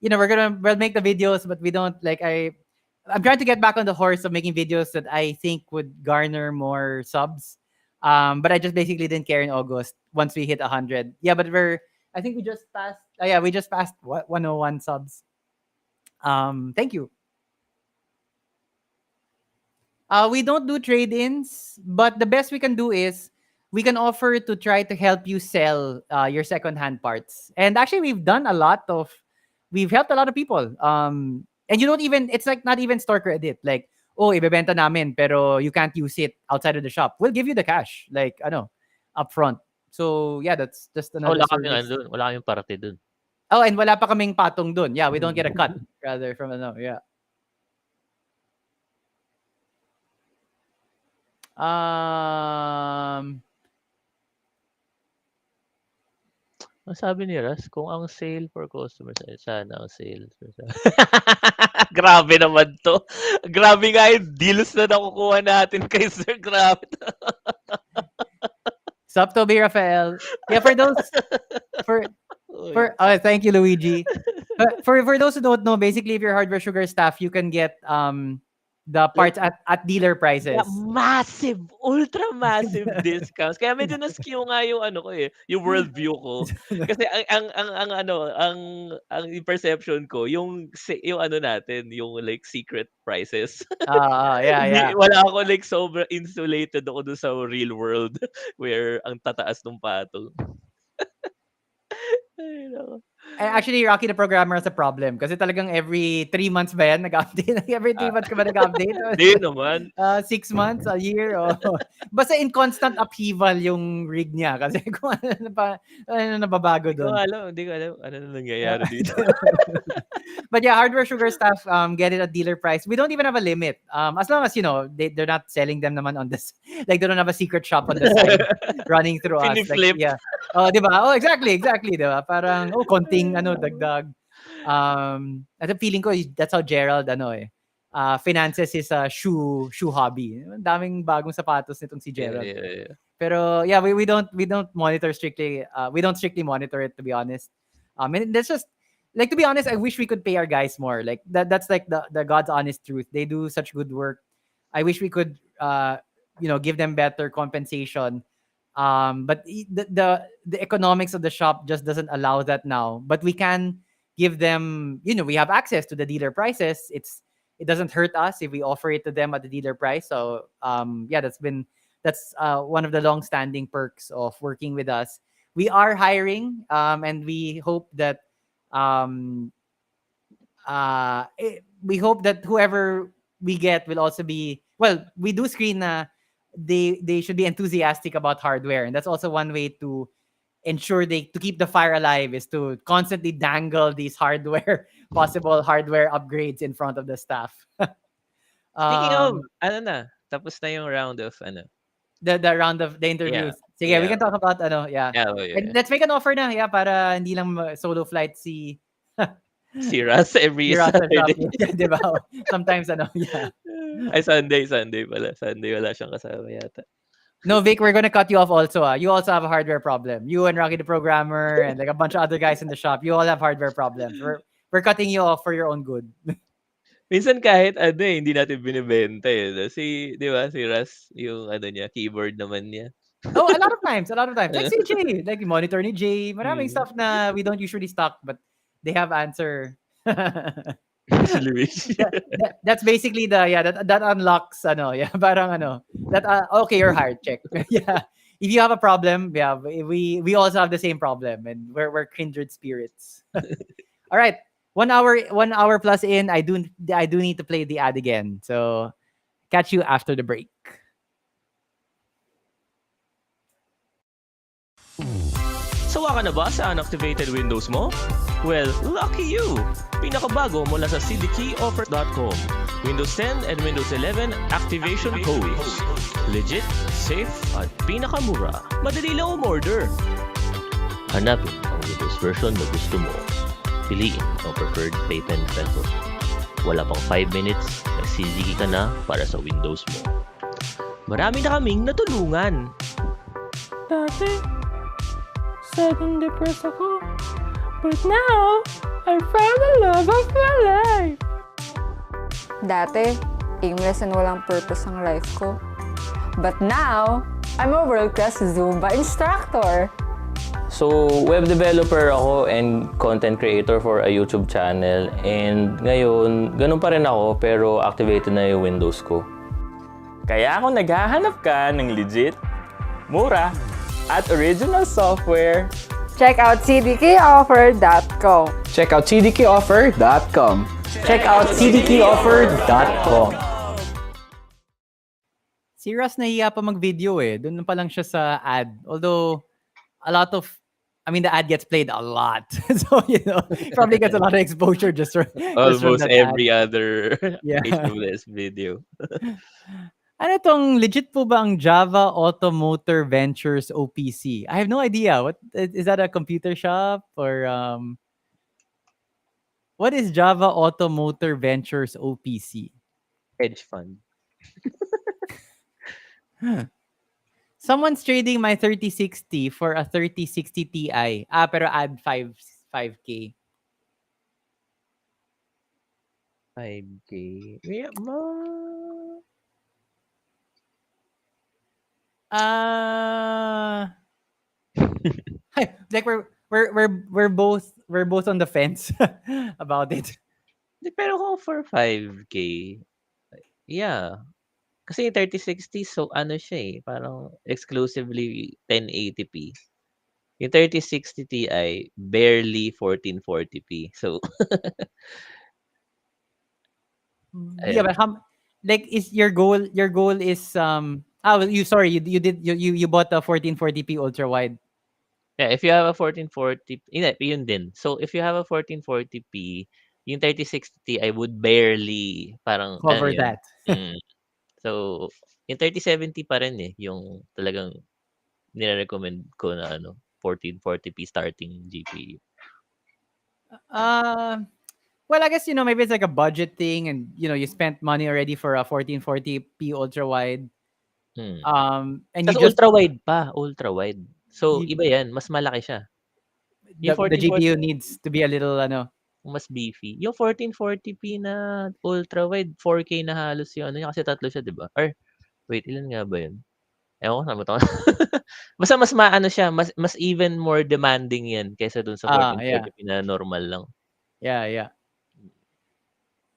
you know, we'll make the videos, but we don't, like, I'm trying to get back on the horse of making videos that I think would garner more subs. But I just basically didn't care in August once we hit 100. Yeah, but I think we just passed, we just passed 101 subs. Thank you. We don't do trade-ins, but the best we can do is we can offer to try to help you sell your second-hand parts. And actually, we've helped a lot of people. And you don't even, it's like not even store credit. Like, oh, ibebenta namin, pero you can't use it outside of the shop. We'll give you the cash, like, upfront. So, yeah, that's just another Wala service. kami wala kaming parte dun. Oh, and wala pa kaming patong dun. Yeah, we don't get a cut, rather, from yeah. Ang sabi ni Ras, kung ang sale for customers, sana ang sale. Grabe naman to. Grabe nga yung deals na nakukuha natin kay Sir. Grabe. Sup, Toby Rafael. Yeah, for those, thank you, Luigi. For those who don't know, basically, if you're Hardware Sugar staff, you can get the parts at dealer prices. Yeah, massive, ultra massive discounts. Kaya medyo na-skew nga yung ano ko eh, yung worldview ko. Kasi ang perception ko, yung ano natin, yung like secret prices. Yeah. Wala ako like sobra insulated ako dun sa real world where ang tataas ng patong. Ay, nako. Actually, Rocky the Programmer has a problem kasi talagang every 3 months ba yan nag-update? Every 3 months ka ba nag-update? Hindi naman. 6 months, a year? Basta in constant upheaval yung rig niya kasi kung ano nababago doon. Hindi ko alam ano na nangyayari dito. But yeah, Hardware Sugar staff get it at dealer price. We don't even have a limit. As long as, they're not selling them naman on this. Like, they don't have a secret shop on the side running through us. Like, yeah. Oh, di ba? Oh, exactly, di ba? Parang, konting, dagdag. At the feeling ko, that's how Gerald, finances his shoe hobby. Ang daming bagong sapatos nitong si Gerald. Yeah. Pero, yeah, we don't monitor strictly. We don't strictly monitor it, to be honest. And that's just, like, to be honest, I wish we could pay our guys more. Like, that's like the God's honest truth. They do such good work. I wish we could, give them better compensation. But the economics of the shop just doesn't allow that now. But we can give them, we have access to the dealer prices. It doesn't hurt us if we offer it to them at the dealer price. So, yeah, that's been That's one of the long-standing perks of working with us. We are hiring, and um, we hope that whoever we get will also be well. We do screen. They should be enthusiastic about hardware, and that's also one way to ensure they to keep the fire alive is to constantly dangle these hardware possible hardware upgrades in front of the staff. Speaking of, um ano na, tapos na yung round of ano. the round of the Yeah. interviews. Sige, we Yeah. can talk about ano, yeah. Yeah, oh, yeah. And let's make an offer na, yeah, para hindi lang solo flight si Si Russ every si Russ sa Saturday. Shopee. Di ba? Sometimes ano, yeah. Ay, Sunday pala. Sunday wala siyang kasama yata. No, Vic, we're gonna cut you off also. You also have a hardware problem. You and Rocky the programmer and like a bunch of other guys in the shop. You all have hardware problems. We're cutting you off for your own good. Minsan kahit ano hindi natin binibenta eh. Di ba, si Russ, yung ano niya, keyboard naman niya. Oh, a lot of times. Like CJ, like monitor ni Jay. Maraming Mm. stuff na we don't usually stock, but they have answer. Si Luis. That's basically that unlocks parang that okay, you're hired, check. Yeah, if you have a problem, we also have the same problem, and we're kindred spirits. All right, 1 hour plus in, I do need to play the ad again, so catch you after the break. Sawa ka na ba sa unactivated Windows mo? Well, lucky you! Pinakabago mula sa cdkeyoffers.com. Windows 10 and Windows 11 activation codes. Legit, safe, at pinakamura. Madali lang umorder. Hanapin ang Windows version na gusto mo. Piliin ang preferred payment method. Wala pang 5 minutes, nag-CDK ka na para sa Windows mo. Marami na kaming natulungan. Dati, sudden depressed ako. But now, I found the love of my life. Dati, aimless and walang purpose ang life ko. But now, I'm a world-class Zumba instructor. So, web developer ako and content creator for a YouTube channel. And ngayon, ganun pa rin ako pero activated na yung Windows ko. Kaya kung naghahanap ka ng legit, mura, at original software, Check out cdkoffer.com. Check out cdkoffer.com. Check out cdkoffer.com. Si Russ nahiya pa mag-video eh. Doon pa lang siya sa ad. Although, the ad gets played a lot. So, probably gets a lot of exposure just from Almost that every ad. other Yeah. AWS video. Ano tong legit po ba ang Java Automotor Ventures OPC? I have no idea. What is that, a computer shop or what is Java Automotor Ventures OPC? Hedge fund. Someone's trading my 3060 for a 3060 Ti. Pero add 5K. 5K. Yeah, like we're both on the fence about it. Pero kung for 5K, yeah. Kasi yung 3060, so ano siya eh, parang exclusively 1080p. Yung 3060 Ti, barely 1440p. So, Yeah, but is your goal is you bought a 1440p ultra wide. yeah, if you have a 1440p, yun din. So, if you have a 1440p, yung 3060 Ti would barely parang Cover yun. that. So, yung 3070 pa rin eh, yung talagang nire-recommend ko na 1440p starting GPU. Well, I guess maybe it's like a budget thing, and you spent money already for a 1440p ultra wide. And Tas you just ultra wide. So, iba yan, mas malaki siya. the GPU needs to be a little mas beefy. Yung 1440p na ultra wide, 4K na halos yung niya kasi tatlo siya, 'di ba? Or wait, ilan nga ba 'yun? Ewan ko, nakalimutan ko. Basta mas maano siya, mas even more demanding 'yan kaysa dun sa 1440p na normal lang. Yeah.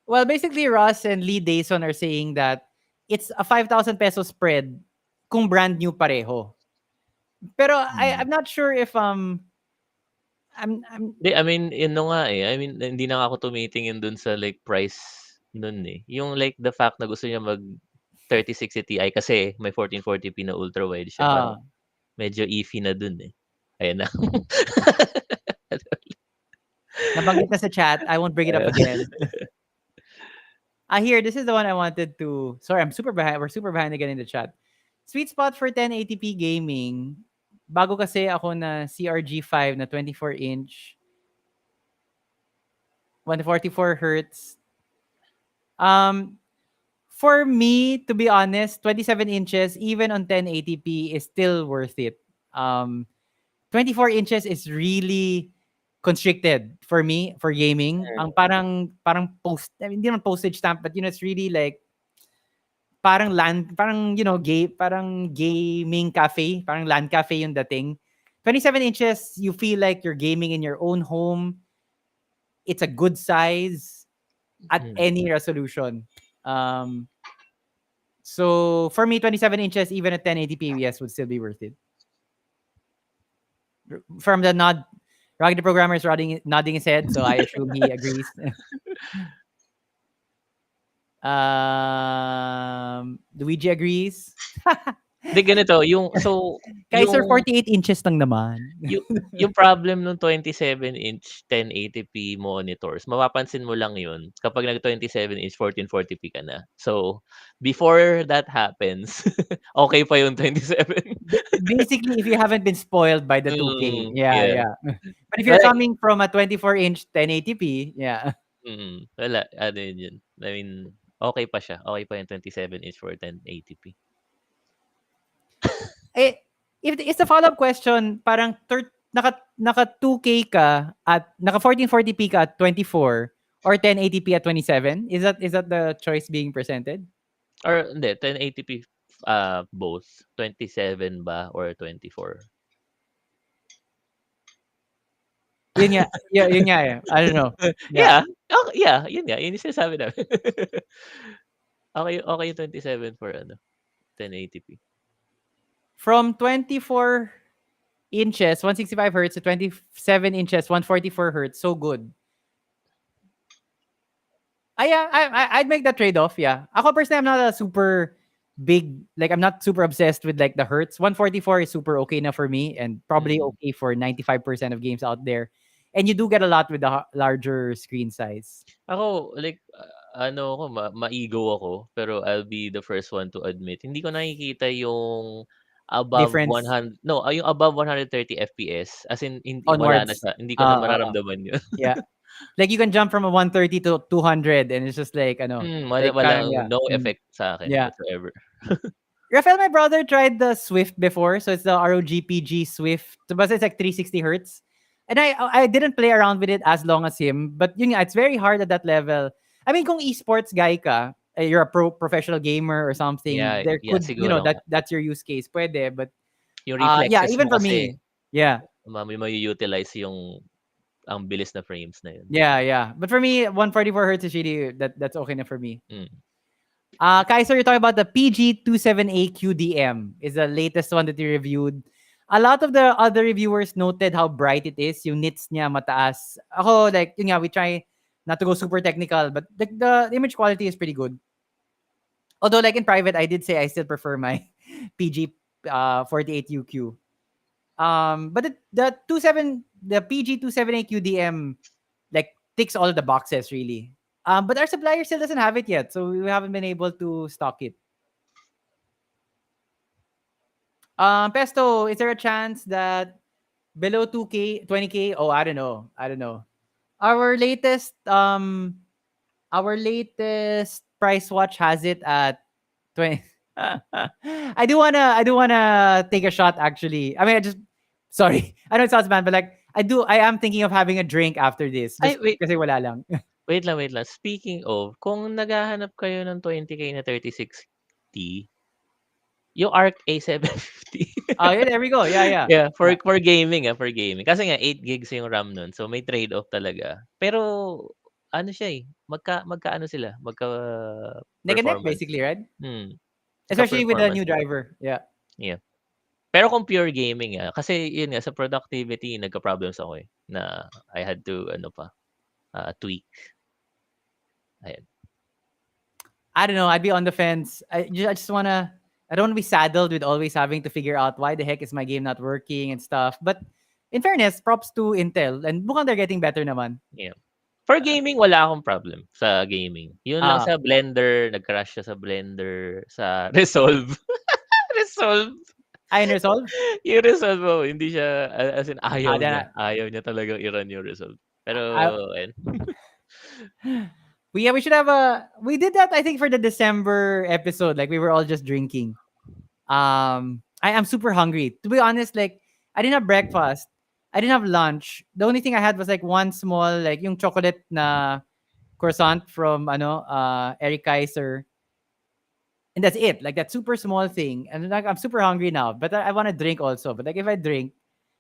Well, basically Ross and Lee Dayson are saying that it's a 5,000 peso spread kung brand new pareho. Pero I'm not sure if I'm Hindi, I mean, yun na nga, eh. I mean, hindi na nga ako tumitingin dun sa, like, price nun, eh. Yung, like, the fact na gusto niya mag 3060 Ti kasi may 1440p na ultra wide siya, parang ah medyo iffy na dun, eh. Ayan na. nabanggit na sa chat, I won't bring it up Ayun. again. Here, this is the one I wanted to. Sorry, I'm super behind. We're super behind again in the chat. Sweet spot for 1080p gaming. Bago kasi ako na CRG5 na 24-inch, 144 hertz. For me, to be honest, 27 inches, even on 1080p, is still worth it. 24 inches is really constricted for me for gaming. Ang parang post, I mean, hindi naman postage stamp, but it's really like parang parang gaming cafe, parang LAN cafe yung dating. 27 inches, you feel like you're gaming in your own home. It's a good size at any resolution. So for me, 27 inches, even at 1080p, yes, would still be worth it. From the nod, Rocky the programmer is nodding his head, so I assume he agrees. Luigi agrees. Hindi, ganito, yung Kaiser 48 inches lang naman. yung problem nung 27-inch 1080p monitors, mapapansin mo lang yun kapag nag-27-inch 1440p ka na. So, before that happens, okay pa yung 27. Basically, if you haven't been spoiled by the 2K. Yeah, Yeah. yeah. But if you're coming from a 24-inch 1080p, yeah. Wala, ano yun. I mean, okay pa siya. Okay pa yung 27-inch for 1080p. If it's a follow-up question, parang naka 2K ka at naka 1440p ka at 24 or 1080p at 27? Is that the choice being presented? Or hindi, 1080p both. 27 ba or 24? Yun nga, yun nga eh. I don't know. Yeah. Okay, yeah, yun nga. Yun yung sinasabi namin. Okay yung 27 for 1080p. From 24 inches, 165 hertz to 27 inches, 144 hertz, so good. I'd make that trade-off, yeah. Ako personally, I'm not a super big, like I'm not super obsessed with like the hertz. 144 is super okay na for me and probably okay for 95% of games out there. And you do get a lot with the larger screen size. Ako, like, ma-ego ako, pero I'll be the first one to admit, hindi ko nakikita yung above Difference 100, no, yung above 130 FPS, as in, wala na onwards. siya, hindi ko na mararamdaman yun. Yeah. Like you can jump from a 130 to 200 and it's just like, like parang, yeah. No effect sa akin Yeah. whatsoever. Rafael, my brother tried the Swift before, so it's the ROGPG Swift. But it's like 360 hertz. And I didn't play around with it as long as him, but yun nga, it's very hard at that level. I mean, kung esports guy ka, you're a professional gamer or something, Yeah, there yeah, could, siguro nga. that's your use case, pwede. But Yung yeah, reflexes even mo for kasi, me, yeah, may-utilize yung ang bilis na frames na yun. yeah. But for me, 144 hertz is really that's okay na for me. Mm. Kaiser, you're talking about the PG27A QDM is the latest one that you reviewed. A lot of the other reviewers noted how bright it is. Yung nits niya mataas. Ako, like, yun nga, we try not to go super technical, but the image quality is pretty good. Although, like in private, I did say I still prefer my PG 48UQ. But the PG27A QDM like ticks all the boxes really. But our supplier still doesn't have it yet, so we haven't been able to stock it. Pesto, is there a chance that below 2K, 20K? Oh, I don't know. Our latest price watch has it at 20. I do wanna take a shot actually. I mean, sorry. I know it sounds bad, but like I am thinking of having a drink after this. Just Wait. kasi wala lang. Wait lang. Speaking of, kung naghahanap kayo ng 20K na 3060, yung ARC A750. Oh, yeah, there we go. Yeah. Yeah, for gaming, for gaming. Kasi nga 8 gigs yung RAM nun. So may trade-off talaga. Pero ano siya magkaano sila? Neck and neck Performance. basically, right? Hmm. Especially with the Performance new nila. driver. Yeah. Yeah. Pero kung pure gaming, kasi yun nga sa productivity nagka-problems ako, na I had to ano pa, tweak. Ayan. I don't know. I'd be on the fence. I just wanna. I don't want to be saddled with always having to figure out why the heck is my game not working and stuff. But in fairness, props to Intel and mukhang they're getting better naman. Yeah. For gaming, wala akong problem sa gaming. Yun lang Ah, sa Blender, nag-crash siya sa Blender, sa Resolve. Resolve. Iron Resolve. Yung Resolve mo, hindi siya, as in, Ah, ayaw then niya. Ayaw niya talagang i-run yung Resolve. Pero, I, ayun. we should have a. We did that I think for the December episode. Like we were all just drinking. I am super hungry. To be honest, like I didn't have breakfast. I didn't have lunch. The only thing I had was like one small like yung chocolate na croissant from Eric Kaiser. And that's it. Like that super small thing. And like I'm super hungry now, but I want to drink also. But like if I drink,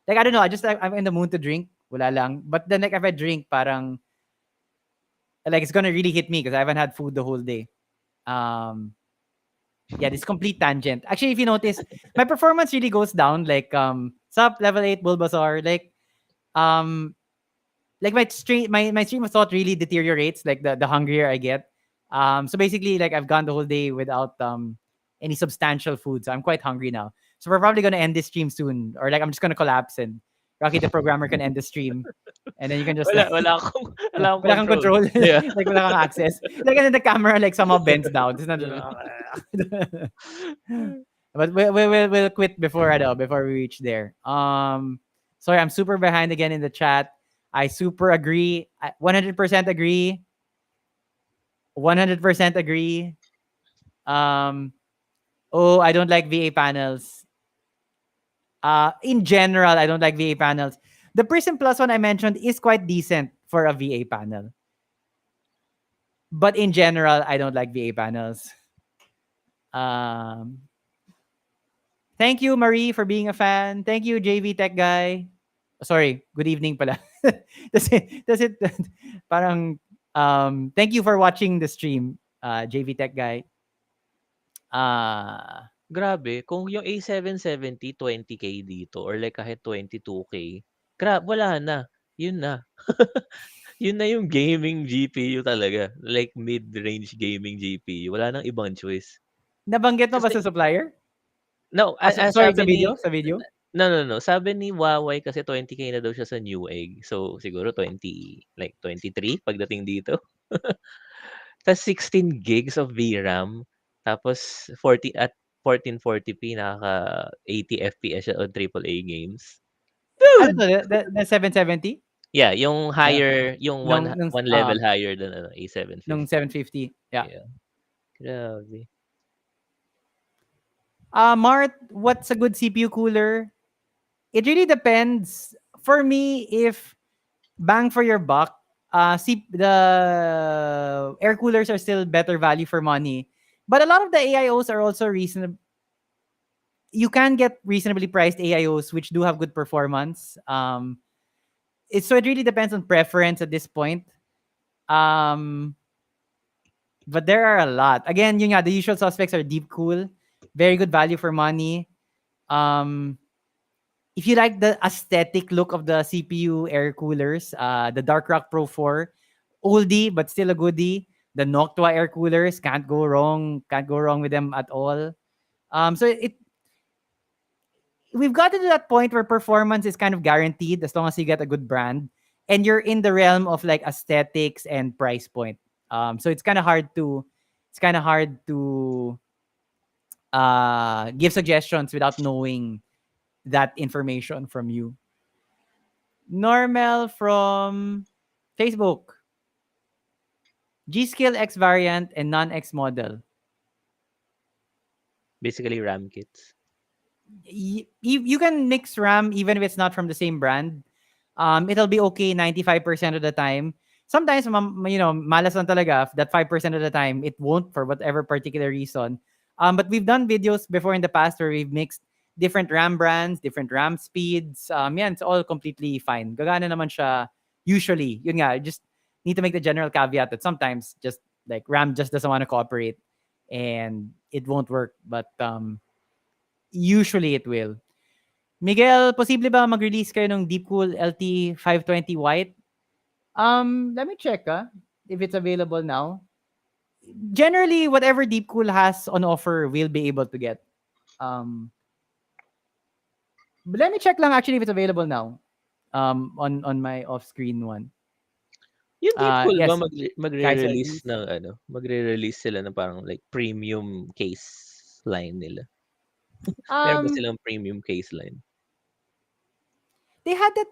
like I don't know, I'm in the mood to drink. Wala lang. But then like if I drink, parang like it's gonna really hit me because I haven't had food the whole day. Um, yeah, this complete tangent. Actually, if you notice, my performance really goes down. Like sub level 8 Bulbasaur, um my stream of thought really deteriorates like the hungrier I get. So basically like I've gone the whole day without any substantial food. So I'm quite hungry now. So we're probably gonna end this stream soon. Or like I'm just gonna collapse and Rocky the programmer can end the stream. And then you can just Wala, like wala akong wala kang control. control. Yeah. Like wala kang access. Like and then the camera like somehow bends down. It's not but we'll quit before we reach there. Sorry, I'm super behind again in the chat. I super agree. 100% agree. 100% agree. Oh, I don't like VA panels. In general, I don't like VA panels. The Prism Plus one I mentioned is quite decent for a VA panel. But in general, I don't like VA panels. Um, Thank you, Marie, for being a fan. Thank you, JV Tech Guy. Sorry, good evening pala. That's it. Parang, thank you for watching the stream, JV Tech Guy. Grabe, kung yung A770 20K dito or like kahit 22K, wala na. Yun na. Yun na yung gaming GPU talaga. Like mid-range gaming GPU. Wala nang ibang choice. Nabanggit mo ba Kasi sa supplier? no, Sorry, sabi ni sa video? no. Sabi ni Huawei kasi 20K na daw siya sa Newegg. So siguro 23 pagdating dito. Tas 16 gigs of VRAM. Tapos 1440p nakaka 80 FPS siya on AAA games. Ano Dude! to? The 770? Yeah, yung Yeah. higher, yung one level higher than Nung A750. 750. Yeah. Yeah. Grabe. Mart, what's a good CPU cooler? It really depends. For me, if bang for your buck, the air coolers are still better value for money. But a lot of the AIOs are also reasonable. You can get reasonably priced AIOs which do have good performance. So it really depends on preference at this point. But there are a lot. Again, the usual suspects are Deep Cool, very good value for money. If you like the aesthetic look of the CPU air coolers, the Dark Rock Pro 4, oldie but still a goodie. The Noctua air coolers, can't go wrong with them at all. So we've gotten to that point where performance is kind of guaranteed as long as you get a good brand and you're in the realm of like aesthetics and price point. So it's kind of hard to give suggestions without knowing that information from you. Normal from Facebook. G-Skill X variant and non-X model. Basically RAM kits. You can mix RAM even if it's not from the same brand. It'll be okay 95% of the time. Sometimes, malas lang talaga. That 5% of the time, it won't for whatever particular reason. But we've done videos before in the past where we've mixed different RAM brands, different RAM speeds. It's all completely fine. Gagana naman siya usually. Yun nga, just need to make the general caveat that sometimes just like RAM just doesn't want to cooperate and it won't work. But Usually it will. Miguel, posible ba mag-release kayo ng Deepcool LT 520 White? Let me check if it's available now. Generally, whatever Deepcool has on offer, we'll be able to get. But let me check lang actually if it's available now. On my off-screen one. Yung Deepcool ba Yes, Kaiser magre-release agrees. ng magre-release sila ng parang like premium case line nila? Meron ba Um, silang premium case line? they had that.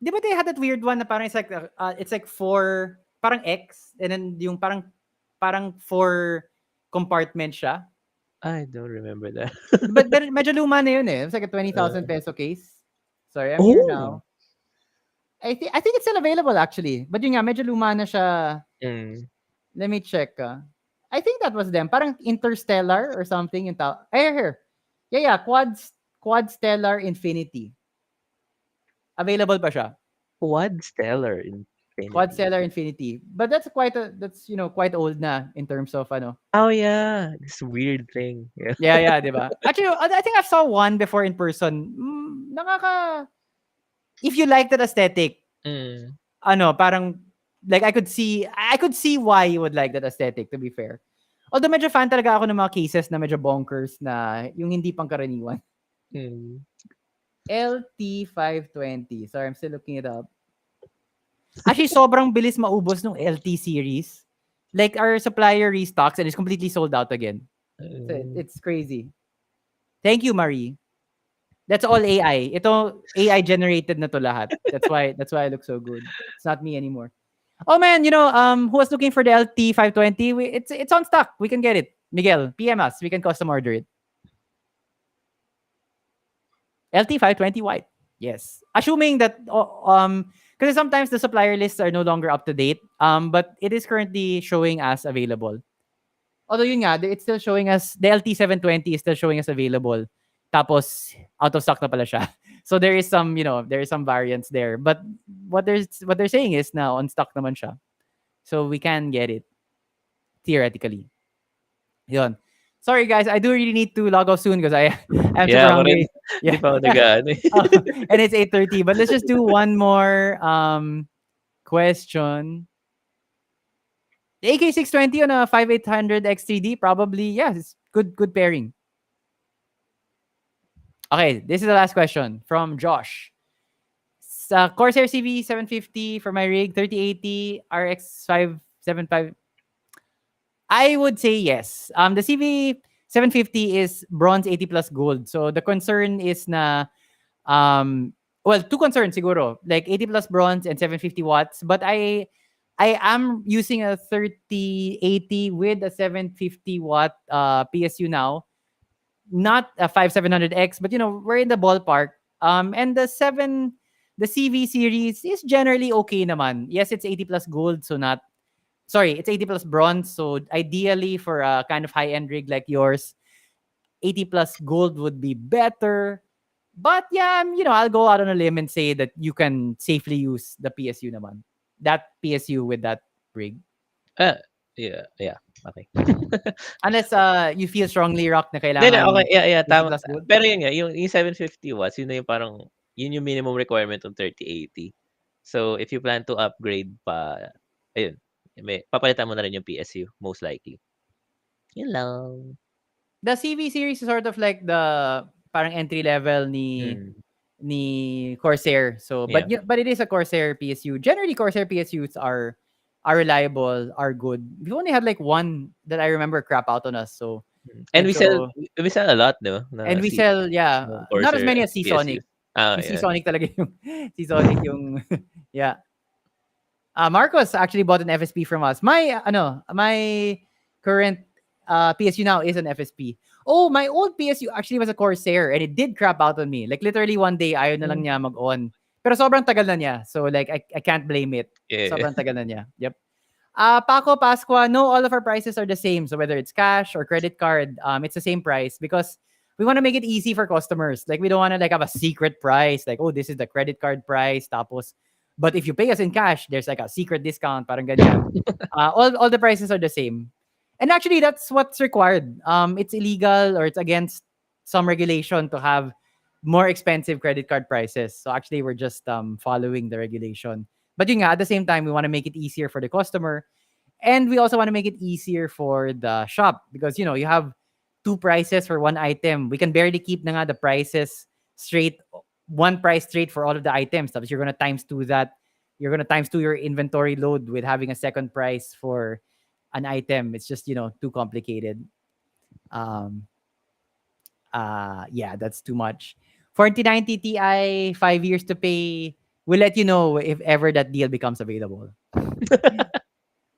Di ba they had that weird one na parang it's like four, parang X, and then yung parang four compartment siya. I don't remember that. But medyo luma na yun eh. It's like a 20,000 Uh, peso case. Sorry, I'm here oh! now. I think it's still available actually. But yun nga, medyo luma na siya. Mm. Let me check. I think that was them. Parang Interstellar or something. Here. Yeah. Quad Stellar Infinity. Available pa siya. Quad Stellar Quad Infinity. Stellar Infinity. But that's quite old na in terms of ano. Oh yeah, this weird thing. Yeah. Yeah, di ba? Actually, I think I saw one before in person. If you like that aesthetic, Mm. parang like I could see why you would like that aesthetic, to be fair. Although medyo fan talaga ako ng mga cases na medyo bonkers na yung hindi pangkaraniwan. Mm. LT520. Sorry, I'm still looking it up. Actually, sobrang bilis maubos ng LT series. Like, our supplier restocks and it's completely sold out again. So, it's crazy. Thank you, Marie. That's all AI. Ito, AI generated na to lahat. That's why I look so good. It's not me anymore. Oh man, who was looking for the LT520? It's on stock. We can get it. Miguel, PM us. We can custom order it. LT520 white. Yes. Assuming that because sometimes the supplier lists are no longer up to date. But it is currently showing as available. Although yun nga, it's still showing us the LT720 is still showing us available. Tapos out of stock na pala siya. So there is some variance there. But what they're saying is now on stock naman siya. So we can get it theoretically. Yun. Sorry guys, I do really need to log off soon because I'm super ako rin. hungry. Hindi pa ako nag-ano eh. And it's 8:30. But let's just do one more question. The AK620 on a 5800 X3D, probably, yes, good pairing. Okay, this is the last question from Josh. Corsair CV750 for my rig, 3080 RX575. I would say yes. The CV750 is bronze 80 plus gold. So the concern is na, two concerns siguro, like 80 plus bronze and 750 watts. But I am using a 3080 with a 750 watt PSU now. Not a 5700X, but we're in the ballpark. And the CV series is generally okay naman. Yes, it's 80 plus gold, so it's 80 plus bronze. So ideally for a kind of high-end rig like yours, 80 plus gold would be better. But yeah, I'll go out on a limb and say that you can safely use the PSU naman. That PSU with that rig. Yeah. Okay. Unless you feel strongly, Rock, na Hindi, kailangan okay. Yeah, 80 tama. plus gold. Pero yun nga, yung 750 watts, yun na yung parang, yun yung minimum requirement ng 3080. So, if you plan to upgrade pa, ayun, papalitan mo na rin yung PSU, most likely. Yun lang. The CV series is sort of like the parang entry level ni Corsair. So, but it is a Corsair PSU. Generally, Corsair PSUs are reliable, are good. We only had like one that I remember crap out on us. So, and we sell a lot, no? And we sell, not as many as Seasonic. Ah, Yung yeah. Seasonic talaga yung Seasonic yung yeah. Marcos actually bought an FSP from us. My current PSU now is an FSP. Oh, my old PSU actually was a Corsair and it did crap out on me. Like literally one day ayaw na lang niya mag-on. Pero sobrang tagal na niya. So like I can't blame it. Yeah. Sobrang tagal na niya. Yep. Paco Pasqua, no, all of our prices are the same. So whether it's cash or credit card, it's the same price because we want to make it easy for customers. Like we don't want to like have a secret price. Like, oh, this is the credit card price. Tapos, but if you pay us in cash, there's like a secret discount. Parang ganyan. All the prices are the same. And actually, that's what's required. It's illegal or it's against some regulation to have more expensive credit card prices. So actually, we're just following the regulation. But yun nga, at the same time, we want to make it easier for the customer, and we also want to make it easier for the shop because you have two prices for one item. We can barely keep na nga the prices straight, one price straight for all of the items. Tapos you're gonna times two that. You're gonna times two your inventory load with having a second price for an item. It's just too complicated. Um, yeah, that's too much. 4090 Ti, 5 years to pay. We'll let you know if ever that deal becomes available.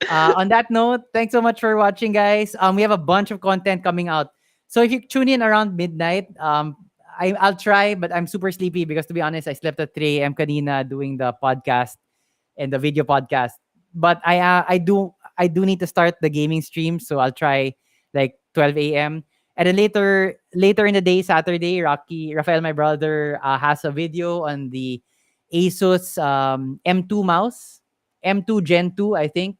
On that note, thanks so much for watching, guys. We have a bunch of content coming out. So if you tune in around midnight, I'll try, but I'm super sleepy because to be honest, I slept at 3 a.m. kanina doing the podcast and the video podcast. But I do need to start the gaming stream, so I'll try like 12 a.m. And then later in the day, Saturday, Rafael, my brother, has a video on the Asus M2 mouse, M2 Gen 2, I think.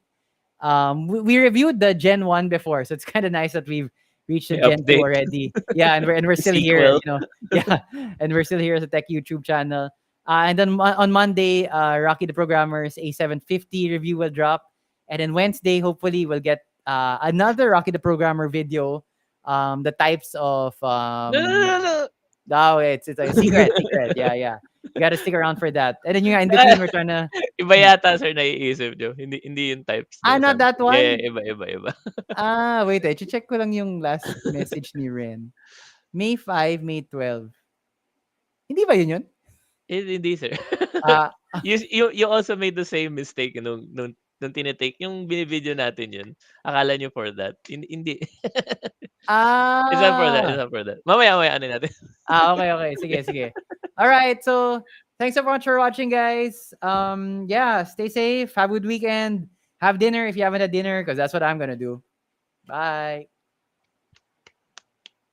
We reviewed the Gen 1 before, so it's kind of nice that we've reached the May Gen 2 update. already. Yeah, and we're still here, Sequel. Yeah, and we're still here as a tech YouTube channel. And then on Monday, Rocky the Programmer's A750 review will drop. And then Wednesday, hopefully, we'll get another Rocky the Programmer video. The types of No, no, no, no. oh, it's a secret. Yeah, yeah. You gotta stick around for that. And then in between, we're trying to Iba yata sir naiisip niyo. Hindi yung types niyo. not Sabi that ko. Yeah, one. yeah, iba. Wait, check ko lang yung last message ni Ren. May 5, May 12. Hindi ba yun yun? Hindi sir. Ah, You also made the same mistake nung tinitake yung binibideo natin yun. Akala niyo for that. Hindi. It's not for that. It's ah, not for that. Mamaya ano natin. okay, okay. Sige, sige. All right, so thanks so much for watching, guys. Yeah, stay safe. Have a good weekend. Have dinner if you haven't had dinner, because that's what I'm gonna do. Bye.